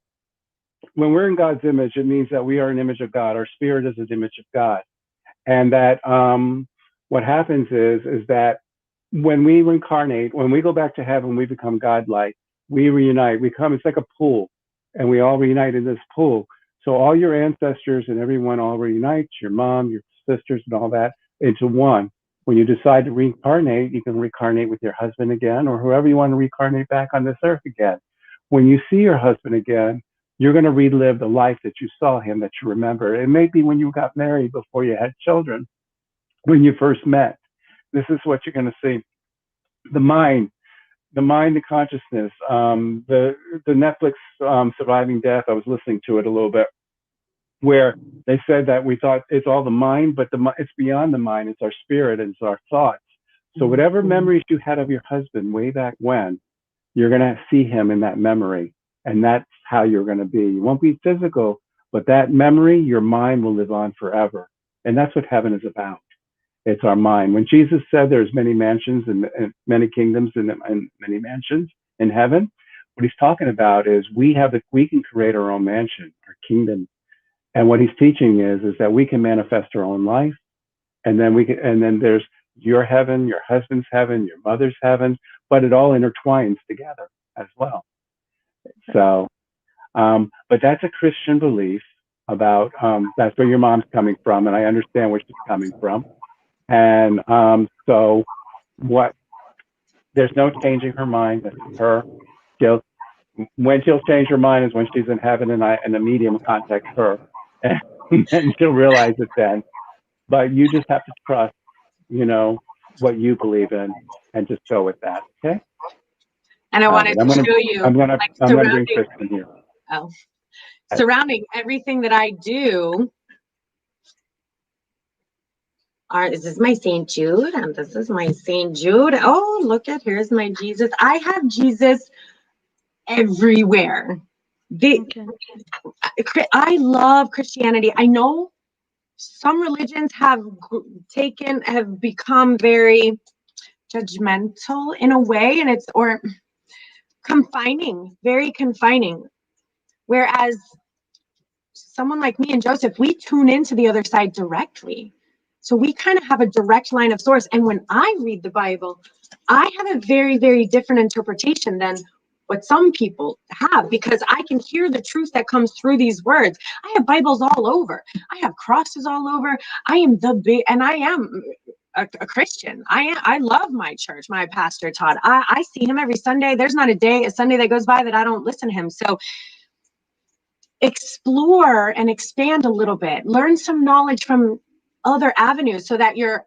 Speaker 7: we're in God's image, it means that we are an image of God. Our spirit is an image of God. And that what happens is that when we reincarnate, when we go back to heaven, we become godlike. we reunite. We come. It's like a pool, and we all reunite in this pool. So all your ancestors and everyone all reunites. Your mom, your sisters, and all that into one. When you decide to reincarnate, you can reincarnate with your husband again, or whoever you want to reincarnate back on this earth again. When you see your husband again, you're going to relive the life that you saw him, that you remember. It may be when you got married, before you had children, when you first met. This is what you're going to see. The mind, the consciousness, the Netflix Surviving Death. I was listening to it a little bit, where they said that we thought it's all the mind, but it's beyond the mind. It's our spirit, and it's our thoughts. So whatever memories you had of your husband way back when, you're going to see him in that memory, and that's how you're going to be. You won't be physical, but that memory, your mind will live on forever. And that's what heaven is about. It's our mind. When Jesus said there's many mansions and many kingdoms and many mansions in heaven, what he's talking about is we can create our own mansion, our kingdom. And what he's teaching is that we can manifest our own life. And then there's your heaven, your husband's heaven, your mother's heaven, but it all intertwines together as well. So, but that's a Christian belief about, that's where your mom's coming from, and I understand where she's coming from. And so there's no changing her mind. That's her. When she'll change her mind is when she's in heaven and the medium contacts her, and she'll realize it then. But you just have to trust, what you believe in, and just go with that. Okay.
Speaker 8: And I wanted to show you.
Speaker 7: I'm gonna bring Kristen here.
Speaker 8: Oh, surrounding everything that I do. This is my St. Jude, and this is my St. Jude. Oh, look at, here's my Jesus. I have Jesus everywhere. I love Christianity. I know some religions have become very judgmental in a way, and or confining, very confining. Whereas someone like me and Joseph, we tune into the other side directly. So we kind of have a direct line of source. And when I read the Bible, I have a very, very different interpretation than what some people have, because I can hear the truth that comes through these words. I have Bibles all over. I have crosses all over. I am and I am a Christian. I love my church, my pastor Todd. I see him every Sunday. There's not a Sunday that goes by that I don't listen to him. So explore and expand a little bit. Learn some knowledge from other avenues so that you're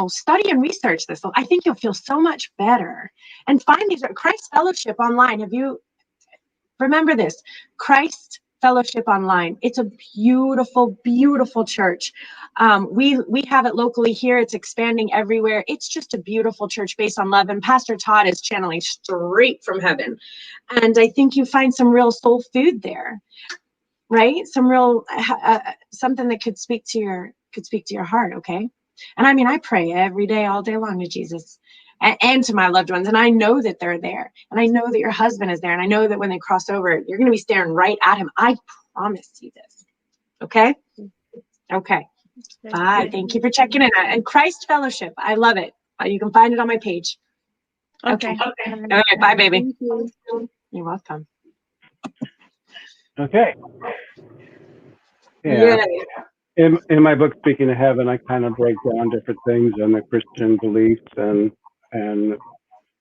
Speaker 8: study and research this. I think you'll feel so much better. And find these Christ Fellowship online. Remember this, Christ Fellowship online. It's a beautiful, beautiful church. We have it locally here. It's expanding everywhere. It's just a beautiful church based on love. And Pastor Todd is channeling straight from heaven. And I think you find some real soul food there, right? Some real something that could speak to your heart. Okay. And I mean, I pray every day, all day long to Jesus and to my loved ones. And I know that they're there. And I know that your husband is there. And I know that when they cross over, you're going to be staring right at him. I promise you this. Okay. Okay. Bye. Thank you for checking in. And Christ Fellowship. I love it. You can find it on my page. Okay. All right. Bye, baby. You're welcome.
Speaker 7: Okay. Yeah. In my book, Speaking of Heaven, I kind of break down different things in the Christian beliefs and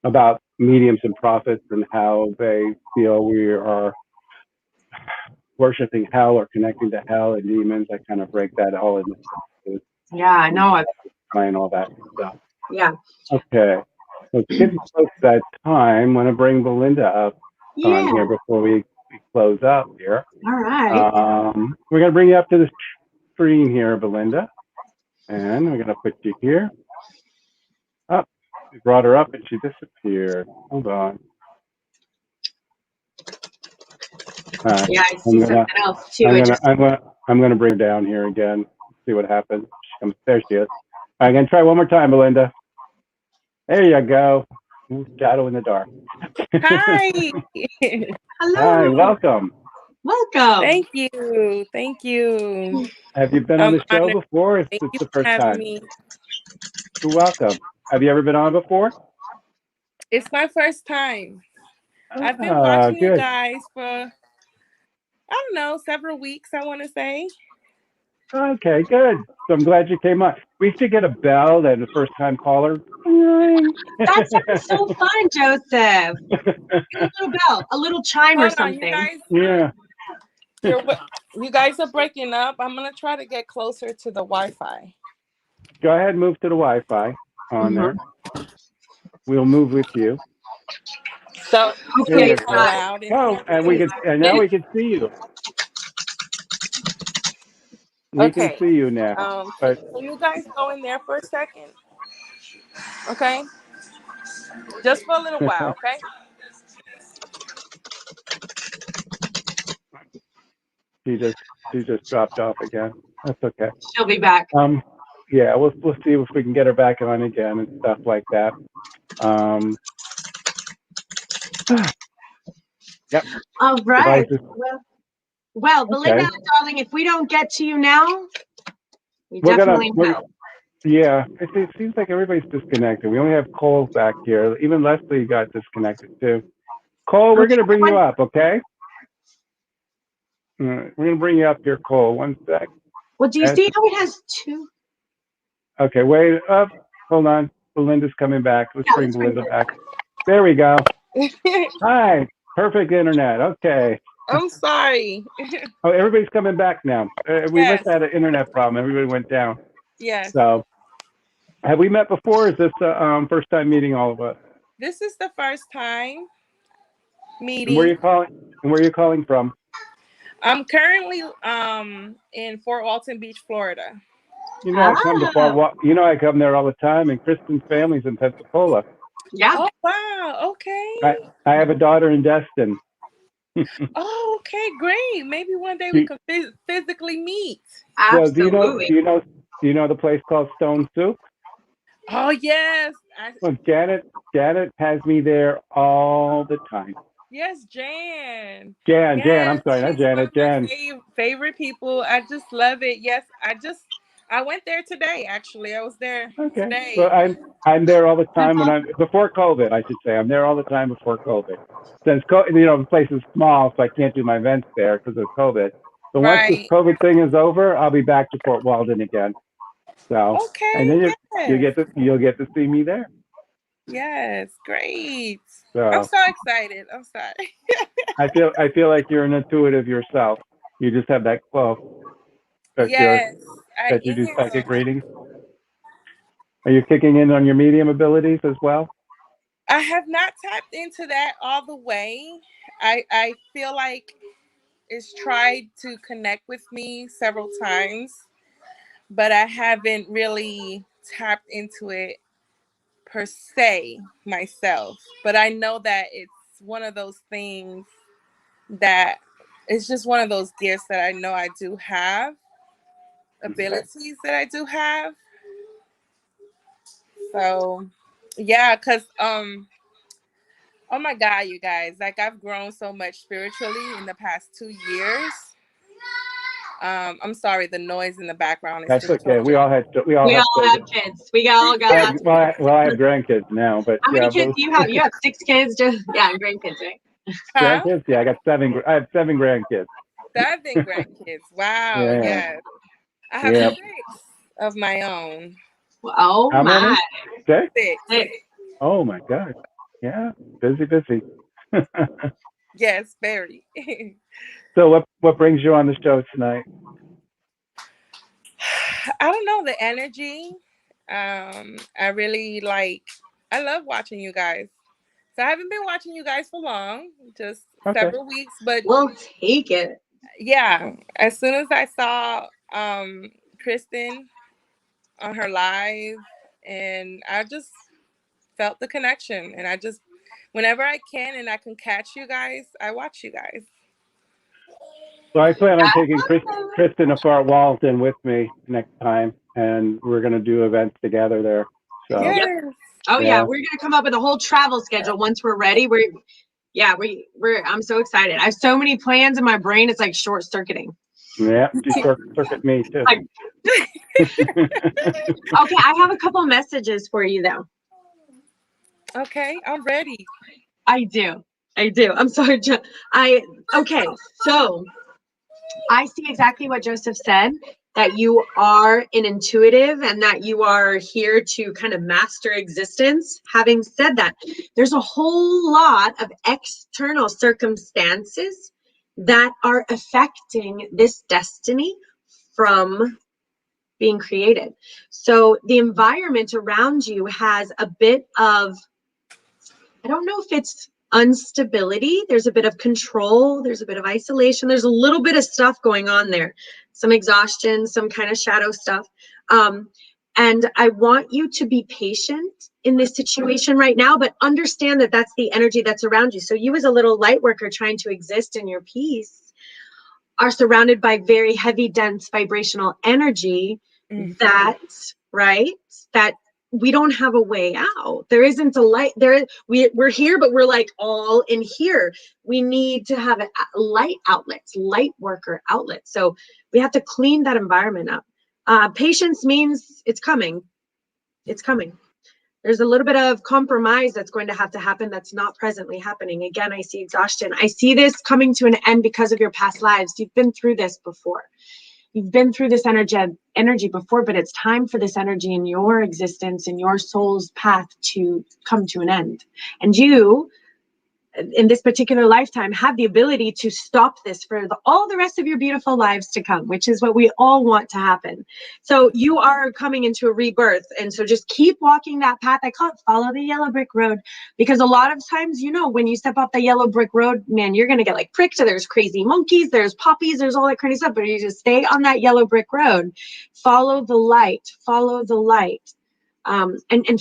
Speaker 7: about mediums and prophets and how they feel we are worshiping hell or connecting to hell and demons. I kind of break that all in.
Speaker 8: Yeah, I know.
Speaker 7: And all that stuff.
Speaker 8: Yeah.
Speaker 7: Okay. So it's getting close to that time. I want to bring Belinda up on here before we close up here.
Speaker 8: All right.
Speaker 7: We're going to bring you up to the screen here, Belinda. And we're going to put you here. Oh, we brought her up and she disappeared. Hold on.
Speaker 8: Yeah, I see something else too.
Speaker 7: I'm going to bring her down here again. See what happens. There she is. I'm going to try one more time, Belinda. There you go. Shadow in the dark.
Speaker 10: Hi.
Speaker 8: Hello.
Speaker 7: Hi, welcome.
Speaker 8: Welcome.
Speaker 10: Thank you. Thank you.
Speaker 7: Have you been on the show before? It's the first time.
Speaker 10: Me.
Speaker 7: You're welcome. Have you ever been on before?
Speaker 10: It's my first time.
Speaker 12: I've been watching you
Speaker 7: Good.
Speaker 12: guys for, I don't know, several weeks, I want to say.
Speaker 7: Okay, good. So I'm glad you came on. We should get a bell that the first time caller.
Speaker 8: That sounds so fun, Joseph. A little bell, a little chime or
Speaker 12: Hold on, you
Speaker 8: something.
Speaker 12: guys.
Speaker 7: Yeah.
Speaker 12: You guys are breaking up. I'm going to try to get closer to the Wi-Fi.
Speaker 7: Go ahead and move to the Wi-Fi on there. We'll move with you.
Speaker 12: So
Speaker 7: There you
Speaker 12: it's so
Speaker 7: go.
Speaker 12: loud in
Speaker 7: Oh,
Speaker 12: here.
Speaker 7: and now we can see you. We can
Speaker 12: Okay.
Speaker 7: see you now.
Speaker 12: Can you guys go in there for a second? Okay. Just for a little while, okay?
Speaker 7: She just dropped off again. That's okay.
Speaker 8: She'll be back.
Speaker 7: Yeah, we'll see if we can get her back on again and stuff like that. Yep.
Speaker 8: All right.
Speaker 7: Devices.
Speaker 8: Well, Belinda,
Speaker 7: Okay.
Speaker 8: darling, if we don't get to you now, we
Speaker 7: We're
Speaker 8: definitely will.
Speaker 7: Yeah, it seems like everybody's disconnected. We only have Cole back here. Even Leslie got disconnected too. Cole, we're going to bring you up, okay? All right, we're going to bring you up here, Cole. One sec.
Speaker 8: Well, do you see how it has two?
Speaker 7: Okay, wait up. Hold on. Belinda's coming back. Let's bring Belinda back. There we go. Hi. Perfect internet. Okay.
Speaker 12: I'm sorry.
Speaker 7: Oh, everybody's coming back now. We must have had an internet problem. Everybody went down.
Speaker 12: Yes.
Speaker 7: So, have we met before? Or is this first time meeting all of us?
Speaker 12: This is the first time meeting.
Speaker 7: And where are you calling from?
Speaker 12: I'm currently in Fort Walton Beach, Florida.
Speaker 7: You know, I come there all the time, and Kristen's family's in Pensacola.
Speaker 8: Yeah.
Speaker 12: Oh wow. Okay.
Speaker 7: I have a daughter in Destin.
Speaker 12: Oh, okay, great. Maybe one day we could physically meet.
Speaker 8: Absolutely.
Speaker 7: So do you know the place called Stone Soup?
Speaker 12: Oh yes.
Speaker 7: Well, Janet has me there all the time.
Speaker 12: Yes, Jan.
Speaker 7: Jan. I'm sorry, not Janet. Jan.
Speaker 12: Favorite people. I just love it. Yes, I went there today. Actually, I was there today.
Speaker 7: Well, I'm there all the time before COVID. I should say I'm there all the time before COVID. Since the place is small, so I can't do my events there because of COVID. But once this COVID thing is over, I'll be back to Fort Walton again. So and then you'll get to see me there.
Speaker 12: Yes, great.
Speaker 7: So
Speaker 12: I'm so excited. I'm sorry.
Speaker 7: I feel like you're an intuitive yourself. You just have that flow. That you do psychic readings. Are you kicking in on your medium abilities as well?
Speaker 12: I have not tapped into that all the way. I feel like it's tried to connect with me several times, but I haven't really tapped into it per se myself. But I know that it's one of those things that it's just one of those gifts that I know I do have, abilities that I do have. So yeah, because oh my God, you guys, like I've grown so much spiritually in the past 2 years. I'm sorry, the noise in the background is.
Speaker 7: That's okay. We all have
Speaker 8: kids. We all got lots.
Speaker 7: I have grandkids now, but
Speaker 8: how many kids do you have? You have 6 kids, just grandkids, right?
Speaker 7: Grandkids? Yeah, I have 7 grandkids.
Speaker 12: 7 grandkids. Wow.
Speaker 7: Yeah.
Speaker 12: Yes. I have 6 of my own.
Speaker 8: Oh
Speaker 7: how
Speaker 8: my.
Speaker 7: Many?
Speaker 12: 6.
Speaker 7: Oh my God. Yeah. Busy.
Speaker 12: Yes, very.
Speaker 7: So what brings you on the show tonight?
Speaker 12: I don't know, the energy. I really I love watching you guys. So I haven't been watching you guys for long, just several weeks, but
Speaker 8: we'll take it.
Speaker 12: Yeah. As soon as I saw Kristen on her live, and I just felt the connection, and I just whenever I can and I can catch you guys, I watch you guys.
Speaker 7: So I plan on taking Kristen to Fort Walton with me next time, and we're going to do events together there. So.
Speaker 12: Yes.
Speaker 8: Oh yeah, we're gonna come up with a whole travel schedule once we're ready. We're I'm so excited. I have so many plans in my brain. It's like short circuiting.
Speaker 7: Yeah, you circuit me too.
Speaker 8: Okay, I have a couple messages for you though.
Speaker 12: Okay, I'm ready.
Speaker 8: I do.
Speaker 13: I do. I'm sorry. Okay. So I see exactly what Joseph said, that you are an intuitive and that you are here to kind of master existence. Having said that, there's a whole lot of external circumstances that are affecting this destiny from being created. So the environment around you has a bit of, I don't know if it's instability. There's a bit of control. There's a bit of isolation. There's a little bit of stuff going on there. Some exhaustion, some kind of shadow stuff. And I want you to be patient in this situation right now, but understand that that's the energy that's around you. So you as a little light worker trying to exist in your peace are surrounded by very heavy, dense vibrational energy that, right, that we don't have a way out. There isn't a light there. We're here, but we're like all in here. We need to have a light outlets, light worker outlets. So we have to clean that environment up. Patience means it's coming. It's coming. There's a little bit of compromise that's going to happen that's not presently happening. Again, I see exhaustion. I see this coming to an end because of your past lives. You've been through this before. You've been through this energy before, but it's time for this energy in your existence, in your soul's path to come to an end. And you, in this particular lifetime, have the ability to stop this for all the rest of your beautiful lives to come, which is what we all want to happen. So you are coming into a rebirth. And so just keep walking that path. I call it follow the yellow brick road, because a lot of times, you know, when you step off the yellow brick road, man, you're going to get like pricked. So there's crazy monkeys, there's poppies, there's all that crazy stuff, but you just stay on that yellow brick road, follow the light, and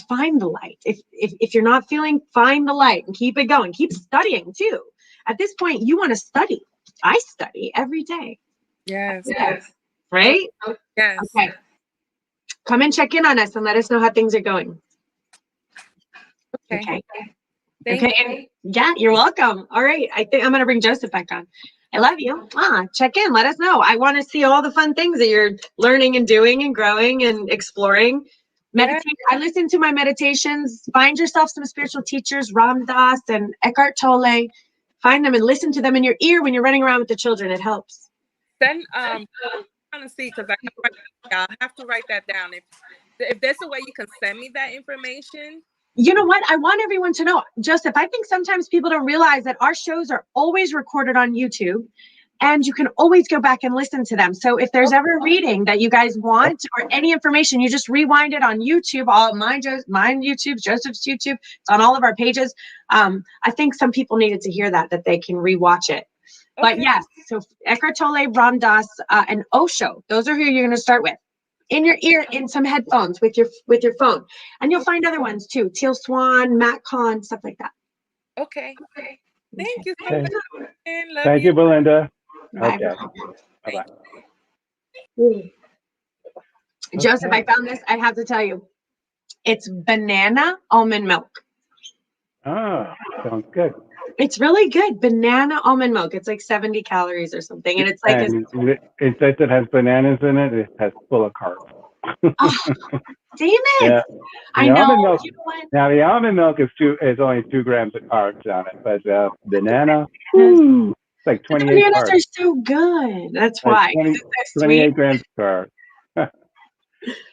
Speaker 13: find the light. If you're not feeling, find the light and keep it going. Keep studying too. At this point, you want to study. I study every day.
Speaker 12: Yes.
Speaker 13: Right?
Speaker 12: Yes.
Speaker 13: Okay. Come and check in on us and let us know how things are going. Okay. Okay. Yeah, you're welcome. All right. I think I'm going to bring Joseph back on. I love you. Check in. Let us know. I want to see all the fun things that you're learning and doing and growing and exploring. Meditate. I listen to my meditations. Find yourself some spiritual teachers, Ram Dass and Eckhart Tolle. Find them and listen to them in your ear when you're running around with the children. It helps.
Speaker 12: Then I'm trying to see, because I'll have to write that down. If there's a way you can send me that information.
Speaker 13: You know what? I want everyone to know, Joseph, I think sometimes people don't realize that our shows are always recorded on YouTube. And you can always go back and listen to them. So if there's ever a reading that you guys want or any information, you just rewind it on YouTube. All mine YouTube, Joseph's YouTube. It's on all of our pages. I think some people needed to hear that they can rewatch it. But yes, so Eckhart Tolle, Ram Dass, and Osho. Those are who you're going to start with. In your ear, in some headphones with your phone. And you'll find other ones too. Teal Swan, Matt Kahn, stuff like that.
Speaker 12: Okay. Thank you so much.
Speaker 7: Thank you, Belinda.
Speaker 13: Bye.
Speaker 7: Okay. Bye-bye.
Speaker 13: Joseph, I found this. I have to tell you. It's banana almond milk.
Speaker 7: Oh, sounds good.
Speaker 13: It's really good. Banana almond milk. It's like 70 calories or something. And it's like
Speaker 7: it says it has bananas in it. It has full of carbs.
Speaker 13: Damn it.
Speaker 7: Yeah.
Speaker 13: I know.
Speaker 7: Milk, now the almond milk is only 2 grams of carbs on it, but banana, it's like 28
Speaker 13: bananas
Speaker 7: carbs.
Speaker 13: are so good. That's why.
Speaker 7: 28 grams of carbs.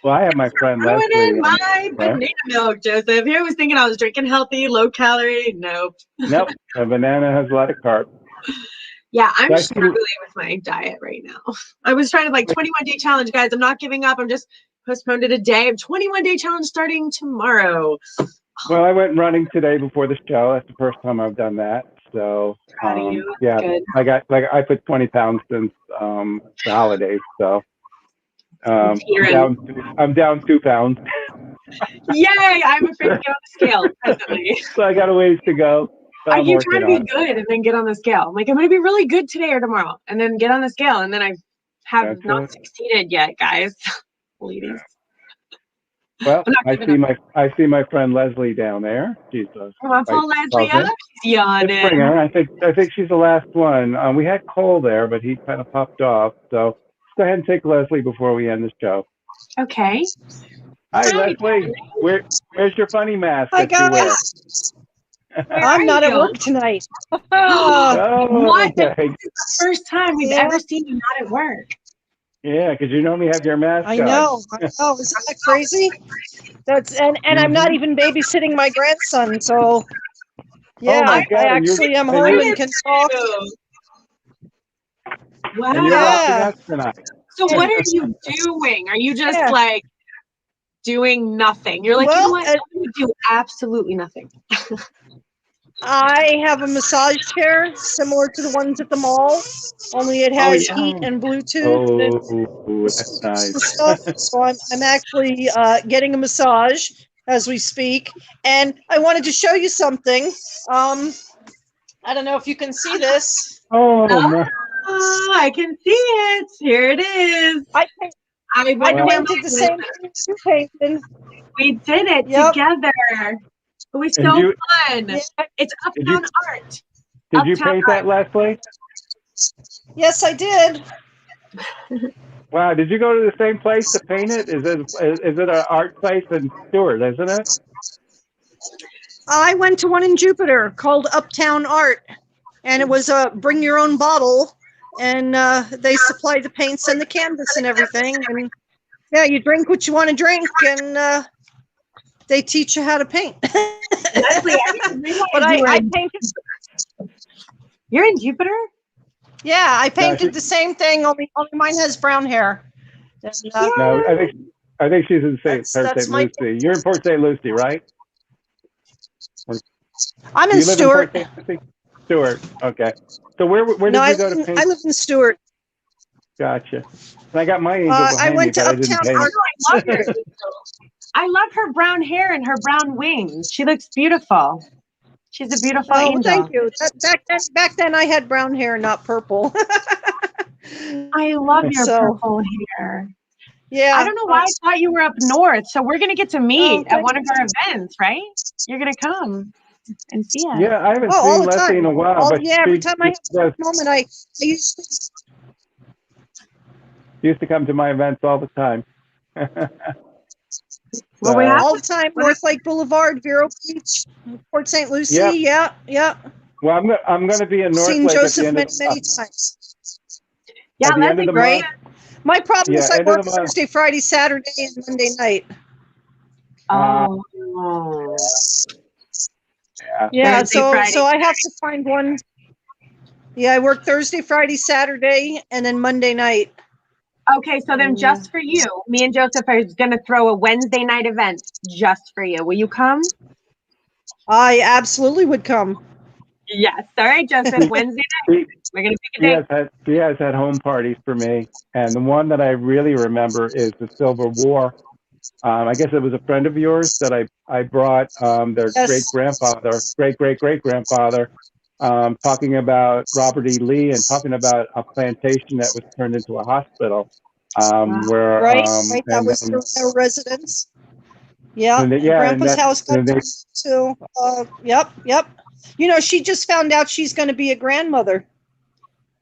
Speaker 7: Well, I have my friend Leslie.
Speaker 13: My banana milk, Joseph. Here I was thinking I was drinking healthy, low calorie. Nope.
Speaker 7: Nope. A banana has a lot of carbs.
Speaker 13: Yeah, I'm struggling with my diet right now. I was trying to 21-day challenge, guys. I'm not giving up. I'm just postponed it a day. I'm 21-day challenge starting tomorrow.
Speaker 7: Well, I went running today before the show. That's the first time I've done that. So yeah, good. I put 20 pounds since the holidays. So I'm down 2 pounds.
Speaker 13: Yay! I'm afraid to get on the scale presently.
Speaker 7: So I got a ways to go. So
Speaker 13: you try to be good and then get on the scale. I'm going to be really good today or tomorrow, and then get on the scale, and then I have not succeeded yet, guys, ladies.
Speaker 7: Well, I see my friend Leslie down there. She's
Speaker 13: pull Leslie up. She's yawning.
Speaker 7: Bring her. I think she's the last one. We had Cole there, but he kind of popped off. So go ahead and take Leslie before we end the show.
Speaker 13: Okay.
Speaker 7: Hi, Leslie. Where's your funny mask?
Speaker 11: Hi, guys.
Speaker 13: Where
Speaker 14: I'm
Speaker 13: are
Speaker 14: not at
Speaker 13: you?
Speaker 14: work tonight.
Speaker 13: What?
Speaker 7: Oh,
Speaker 13: This
Speaker 7: okay.
Speaker 13: is the first time we've
Speaker 14: Yeah.
Speaker 13: ever seen you not at work.
Speaker 7: Yeah, because you normally have your mask
Speaker 14: I
Speaker 7: on.
Speaker 14: know. Isn't that crazy? And I'm not even babysitting my grandson, so yeah,
Speaker 7: Oh my
Speaker 14: I
Speaker 7: God!
Speaker 14: actually am
Speaker 7: and
Speaker 14: home
Speaker 7: you're
Speaker 14: and can talk.
Speaker 13: Wow.
Speaker 7: and you're watching
Speaker 14: Yeah.
Speaker 7: us tonight.
Speaker 13: So what are you doing? Are you just
Speaker 14: Yeah.
Speaker 13: like doing nothing? You're like, you know
Speaker 14: Well,
Speaker 13: what? I'm gonna do absolutely nothing.
Speaker 14: I have a massage chair similar to the ones at the mall, only it
Speaker 13: Oh
Speaker 14: has
Speaker 13: yeah.
Speaker 14: heat and Bluetooth and
Speaker 7: Oh, that's nice.
Speaker 14: stuff. So I'm actually getting a massage as we speak, and I wanted to show you something. I don't know if you can see this.
Speaker 7: Oh my!
Speaker 13: Oh, I can see it. Here it is.
Speaker 14: I
Speaker 13: wonder where
Speaker 14: painted
Speaker 13: mine
Speaker 14: the
Speaker 13: is.
Speaker 14: same thing you painted.
Speaker 13: We did it
Speaker 14: Yep.
Speaker 13: together. It was
Speaker 7: And
Speaker 13: so
Speaker 7: you-
Speaker 13: fun.
Speaker 14: Yeah.
Speaker 13: It's
Speaker 7: Did you-
Speaker 13: Uptown Art.
Speaker 7: Did you
Speaker 13: Uptown
Speaker 7: paint that, Leslie?
Speaker 14: Yes, I did.
Speaker 7: Wow! Did you go to the same place to paint it? Is it an art place in Stewart, isn't it?
Speaker 14: I went to one in Jupiter called Uptown Art, and it was a bring your own bottle, and they supply the paints and the canvas and everything. And yeah, you drink what you want to drink, and they teach you how to paint.
Speaker 13: Leslie, I didn't realize
Speaker 14: But
Speaker 13: you were
Speaker 14: I
Speaker 13: in-
Speaker 14: painted.
Speaker 13: You're in Jupiter?
Speaker 14: Yeah, I painted
Speaker 7: she-
Speaker 14: the same thing. Only mine has brown hair. And,
Speaker 7: No, I think she's in Port
Speaker 14: that's
Speaker 7: St.
Speaker 14: my-
Speaker 7: Lucie. You're in Port St. Lucie, right?
Speaker 14: I'm
Speaker 7: Do
Speaker 14: in
Speaker 7: you live
Speaker 14: Stewart.
Speaker 7: in Port St. Lucie? Stewart. Okay. So where did
Speaker 14: No,
Speaker 7: you go to paint?
Speaker 14: I live in Stewart.
Speaker 7: Gotcha. And I got my angel
Speaker 14: I
Speaker 7: behind me,
Speaker 14: went to
Speaker 7: but I didn't
Speaker 14: Uptown
Speaker 7: paint.
Speaker 14: Art.
Speaker 13: I love her. I love her brown hair and her brown wings. She looks beautiful. She's a beautiful
Speaker 14: Oh,
Speaker 13: angel.
Speaker 14: thank you. Back then, I had brown hair, not purple.
Speaker 13: I love your
Speaker 14: So-
Speaker 13: purple hair.
Speaker 14: Yeah.
Speaker 13: I don't know why I thought you were up north. So we're gonna get to meet at
Speaker 14: thank
Speaker 13: one of our events, right? You're gonna come and see us.
Speaker 7: Yeah, I haven't
Speaker 14: Oh, all
Speaker 7: seen
Speaker 14: the
Speaker 7: Leslie
Speaker 14: time.
Speaker 7: in a while, but
Speaker 14: Every
Speaker 7: she
Speaker 14: time I have a moment, I used to.
Speaker 7: used to come to my events all the time.
Speaker 13: Well, we have
Speaker 14: all the time. North Lake Boulevard, Vero Beach, Port St. Lucie.
Speaker 7: Yep.
Speaker 14: Yeah.
Speaker 7: Well, I'm going to be in North
Speaker 14: Seen
Speaker 7: Lake
Speaker 14: Joseph
Speaker 7: at the end
Speaker 14: many
Speaker 7: of
Speaker 14: times.
Speaker 13: Yeah,
Speaker 7: at the end of the
Speaker 14: Right.
Speaker 7: month.
Speaker 14: My problem is I
Speaker 7: end of
Speaker 14: work
Speaker 7: the month.
Speaker 14: Thursday, Friday, Saturday, and Monday night.
Speaker 13: Oh.
Speaker 14: Yeah,
Speaker 13: Thursday,
Speaker 14: so
Speaker 13: Friday.
Speaker 14: I have to find one. Yeah, I work Thursday, Friday, Saturday, and then Monday night.
Speaker 13: Okay, so then just for you, me and Joseph are gonna throw a Wednesday night event just for you. Will you come?
Speaker 14: I absolutely would come.
Speaker 13: Yes. All right, Joseph. Wednesday night. We're gonna pick a date.
Speaker 7: She has had home parties for me, and the one that I really remember is the Silver War. I guess it was a friend of yours that I brought their
Speaker 14: Yes.
Speaker 7: great-great-great-grandfather talking about Robert E. Lee and talking about a plantation that was turned into a hospital. Where
Speaker 14: Right.
Speaker 7: and
Speaker 14: That was
Speaker 7: then-
Speaker 14: their residence. Yeah.
Speaker 7: And
Speaker 14: And
Speaker 7: yeah,
Speaker 14: Grandpa's
Speaker 7: and that-
Speaker 14: house got
Speaker 7: and they-
Speaker 14: turned to. Yep. You know, she just found out she's going to be a grandmother.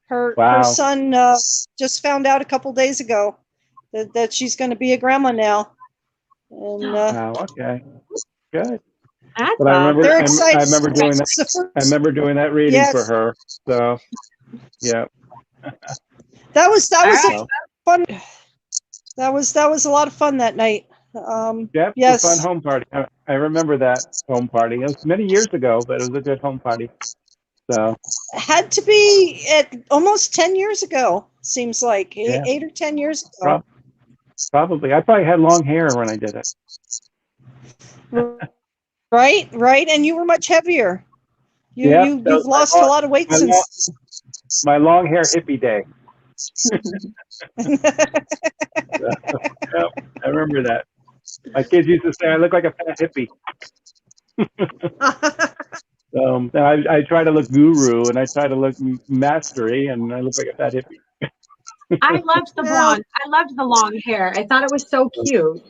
Speaker 14: Her
Speaker 7: Wow.
Speaker 14: son just found out a couple days ago that she's going to be a grandma now. And
Speaker 7: Wow. Okay. Good.
Speaker 13: That's
Speaker 7: But I remember,
Speaker 14: They're
Speaker 7: I
Speaker 14: excited.
Speaker 7: remember doing that.
Speaker 14: It's the first-
Speaker 7: I remember doing that reading
Speaker 14: Yes.
Speaker 7: for her. So, yeah.
Speaker 14: That was
Speaker 7: right.
Speaker 14: a fun. That was a lot of fun that night.
Speaker 7: Yep.
Speaker 14: Yes.
Speaker 7: A fun home party. I remember that home party. It was many years ago, but it was a good home party. So.
Speaker 14: Had to be at almost 10 years ago. Seems like
Speaker 7: Yeah.
Speaker 14: 8 or 10 years ago.
Speaker 7: Probably. I probably had long hair when I did it.
Speaker 14: Right. And you were much heavier.
Speaker 7: Yep,
Speaker 14: You've
Speaker 7: that was
Speaker 14: lost a lot of weight
Speaker 7: my
Speaker 14: since.
Speaker 7: my long hair hippie day. Yep, I remember that. My kids used to say I look like a fat hippie. I try to look guru and I try to look mastery, and I look like a fat hippie.
Speaker 13: I loved the blonde. I loved the long hair. I thought it was so cute.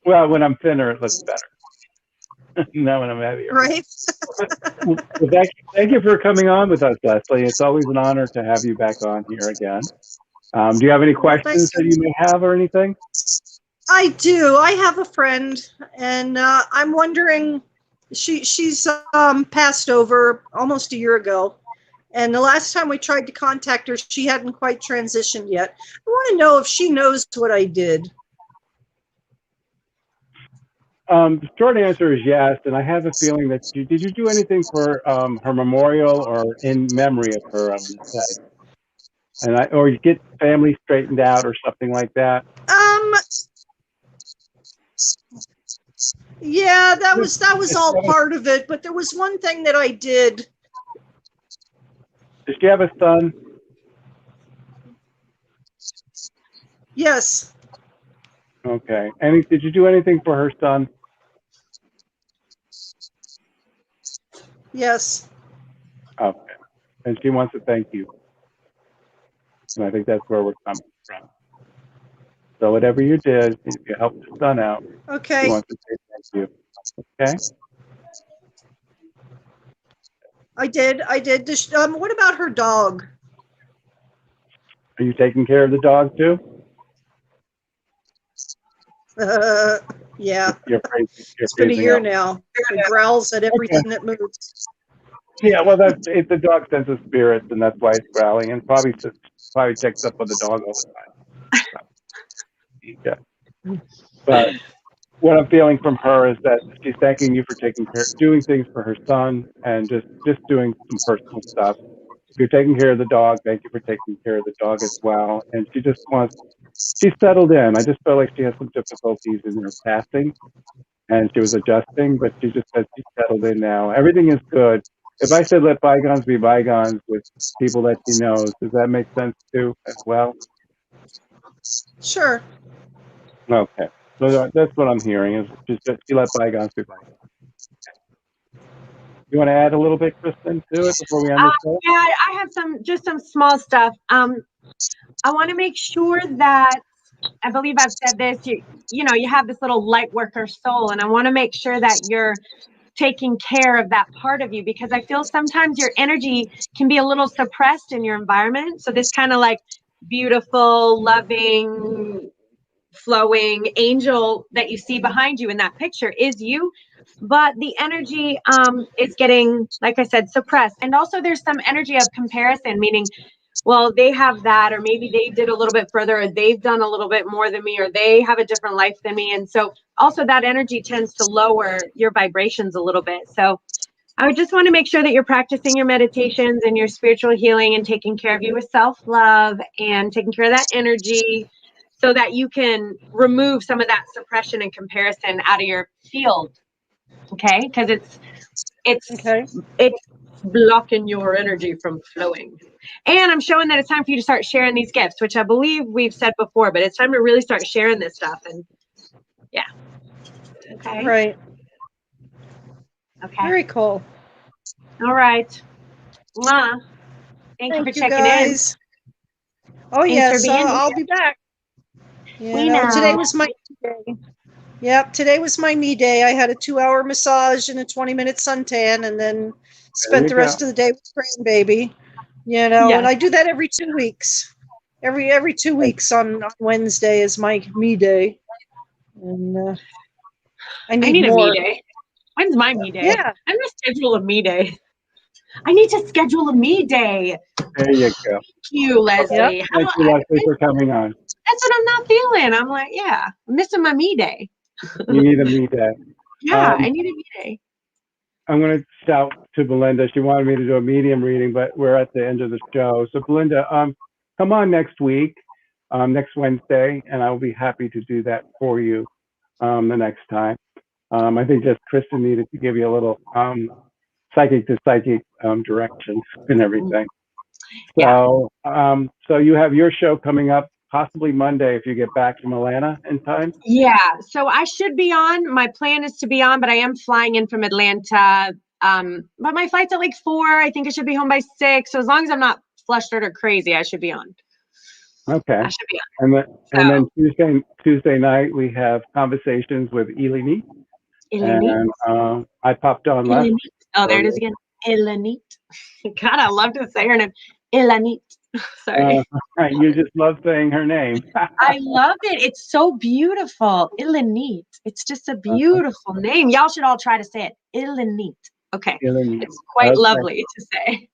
Speaker 7: Well, when I'm thinner, it looks better. Not when I'm heavier.
Speaker 14: Right.
Speaker 7: Well, thank you for coming on with us, Leslie. It's always an honor to have you back on here again. Do you have any questions that you may have or anything?
Speaker 14: I do. I have a friend, and I'm wondering She's passed over almost a year ago. And the last time we tried to contact her, she hadn't quite transitioned yet. I want to know if she knows what I did.
Speaker 7: The short answer is yes, and I have a feeling that did you do anything for her memorial or in memory of her? I'm going to say, or you get family straightened out or something like that.
Speaker 14: Yeah, that was all part of it, but there was one thing that I did.
Speaker 7: Does she have a son?
Speaker 14: Yes.
Speaker 7: Okay. Did you do anything for her son?
Speaker 14: Yes.
Speaker 7: Okay. And she wants to thank you. And I think that's where we're coming from. So whatever you did, if you helped the son out,
Speaker 14: Okay.
Speaker 7: she wants to say thank you. Okay?
Speaker 14: I did. What about her dog?
Speaker 7: Are you taking care of the dog too?
Speaker 14: Yeah.
Speaker 7: It's
Speaker 14: been a year now. It growls at everything that moves.
Speaker 7: Yeah, well, it's a dog sense of spirits, and that's why it's growling, and probably checks up on the dog all the time. Yeah. But what I'm feeling from her is that she's thanking you for doing things for her son, and just doing some personal stuff. If you're taking care of the dog, thank you for taking care of the dog as well. And she's settled in. I just feel like she has some difficulties in her passing, and she was adjusting, but she just said she's settled in now. Everything is good. If I said let bygones be bygones with people that she knows, does that make sense too as well?
Speaker 14: Sure.
Speaker 7: Okay. So that's what I'm hearing is just that she let bygones be bygones. You want to add a little bit, Kristen, to it before we end this call?
Speaker 13: Yeah, I have some small stuff. I want to make sure that, I believe I've said this, you have this little light worker soul, and I want to make sure that you're taking care of that part of you, because I feel sometimes your energy can be a little suppressed in your environment. So this kind of like beautiful, loving, flowing angel that you see behind you in that picture is you, but the energy is getting, like I said, suppressed. And also there's some energy of comparison, meaning, well, they have that, or maybe they did a little bit further, or they've done a little bit more than me, or they have a different life than me. And so also that energy tends to lower your vibrations a little bit. So I would just want to make sure that you're practicing your meditations and your spiritual healing and taking care of you with self-love and taking care of that energy so that you can remove some of that suppression and comparison out of your field. Okay? Because it's blocking your energy from flowing. And I'm showing that it's time for you to start sharing these gifts, which I believe we've said before, but it's time to really start sharing this stuff. And yeah. Okay.
Speaker 14: Right.
Speaker 13: Okay.
Speaker 14: Very cool.
Speaker 13: All right. Mwah. Thank you for checking
Speaker 14: guys. Oh,
Speaker 13: Thanks
Speaker 14: yes.
Speaker 13: for being
Speaker 14: I'll
Speaker 13: here.
Speaker 14: be back.
Speaker 13: We know.
Speaker 14: Today was my day. Yep, today was my me day. I had a 2-hour massage and a 20-minute suntan, and then spent the rest of the day with grandbaby. And I do that every 2 weeks. Every 2 weeks on Wednesday is my me day. And I need more.
Speaker 13: A me day. When's my me day?
Speaker 14: Yeah.
Speaker 13: I'm gonna schedule a me day. I need to schedule a me day.
Speaker 7: There you go.
Speaker 13: Thank you, Leslie.
Speaker 7: Okay. Thank you, Leslie, for coming on.
Speaker 13: That's what I'm not feeling. I'm like, yeah, I'm missing my me day.
Speaker 7: You need a me day.
Speaker 13: Yeah, I need a me day.
Speaker 7: I'm going to shout to Belinda. She wanted me to do a medium reading, but we're at the end of the show. So Belinda, come on next week, next Wednesday, and I'll be happy to do that for you the next time. I think just Kristen needed to give you a little psychic to psychic directions and everything. So, so you have your show coming up possibly Monday if you get back from Atlanta in time.
Speaker 13: Yeah, so I should be on. My plan is to be on, but I am flying in from Atlanta. But my flight's at like 4. I think I should be home by 6. So as long as I'm not flustered or crazy, I should be on.
Speaker 7: Okay.
Speaker 13: I should be on.
Speaker 7: And then Tuesday night we have conversations with Elenite. And I popped on last.
Speaker 13: Oh, there it is again. Elenite. God, I love to say her name. Elenite. Sorry.
Speaker 7: You just love saying her name.
Speaker 13: I love it. It's so beautiful. Ilanit. It's just a beautiful name. Y'all should all try to say it. Ilanit. Okay.
Speaker 7: Ilanit.
Speaker 13: It's quite
Speaker 7: Okay.
Speaker 13: lovely to say.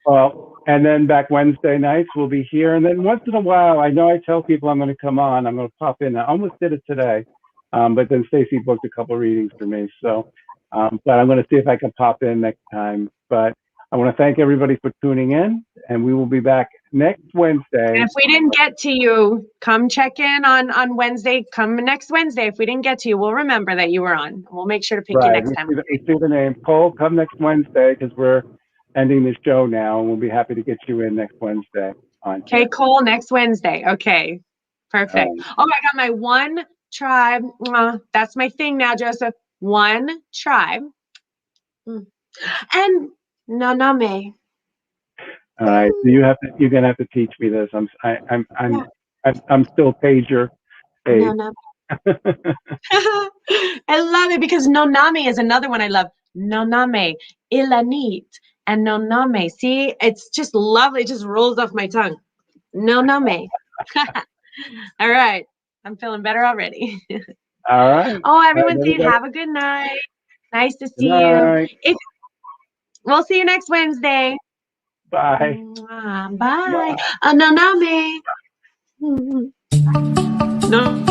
Speaker 7: Well, and then back Wednesday nights we'll be here, and then once in a while, I know I tell people I'm going to come on. I'm going to pop in. I almost did it today, but then Stacy booked a couple readings for me. So, but I'm going to see if I can pop in next time. But I want to thank everybody for tuning in, and we will be back next Wednesday.
Speaker 13: And if we didn't get to you, come check in on Wednesday. Come next Wednesday. If we didn't get to you, we'll remember that you were on. We'll make sure to pick you next time.
Speaker 7: We see the name. Cole, come next Wednesday because we're ending the show now, and we'll be happy to get you in next Wednesday.
Speaker 13: Okay, Cole, next Wednesday. Okay, perfect. Oh, I got my one tribe. That's my thing now, Joseph. One tribe. And Naname.
Speaker 7: All right, so you're gonna have to teach me this. I'm still pager.
Speaker 13: Naname. I love it because Noname is another one I love. Noname, Ilanit, and Noname. See, it's just lovely. It just rolls off my tongue. Noname. All right. I'm feeling better already.
Speaker 7: All right.
Speaker 13: Oh, everyone saying have a good night. Nice to see you. We'll see you next Wednesday.
Speaker 7: Bye.
Speaker 13: Bye. Noname. No.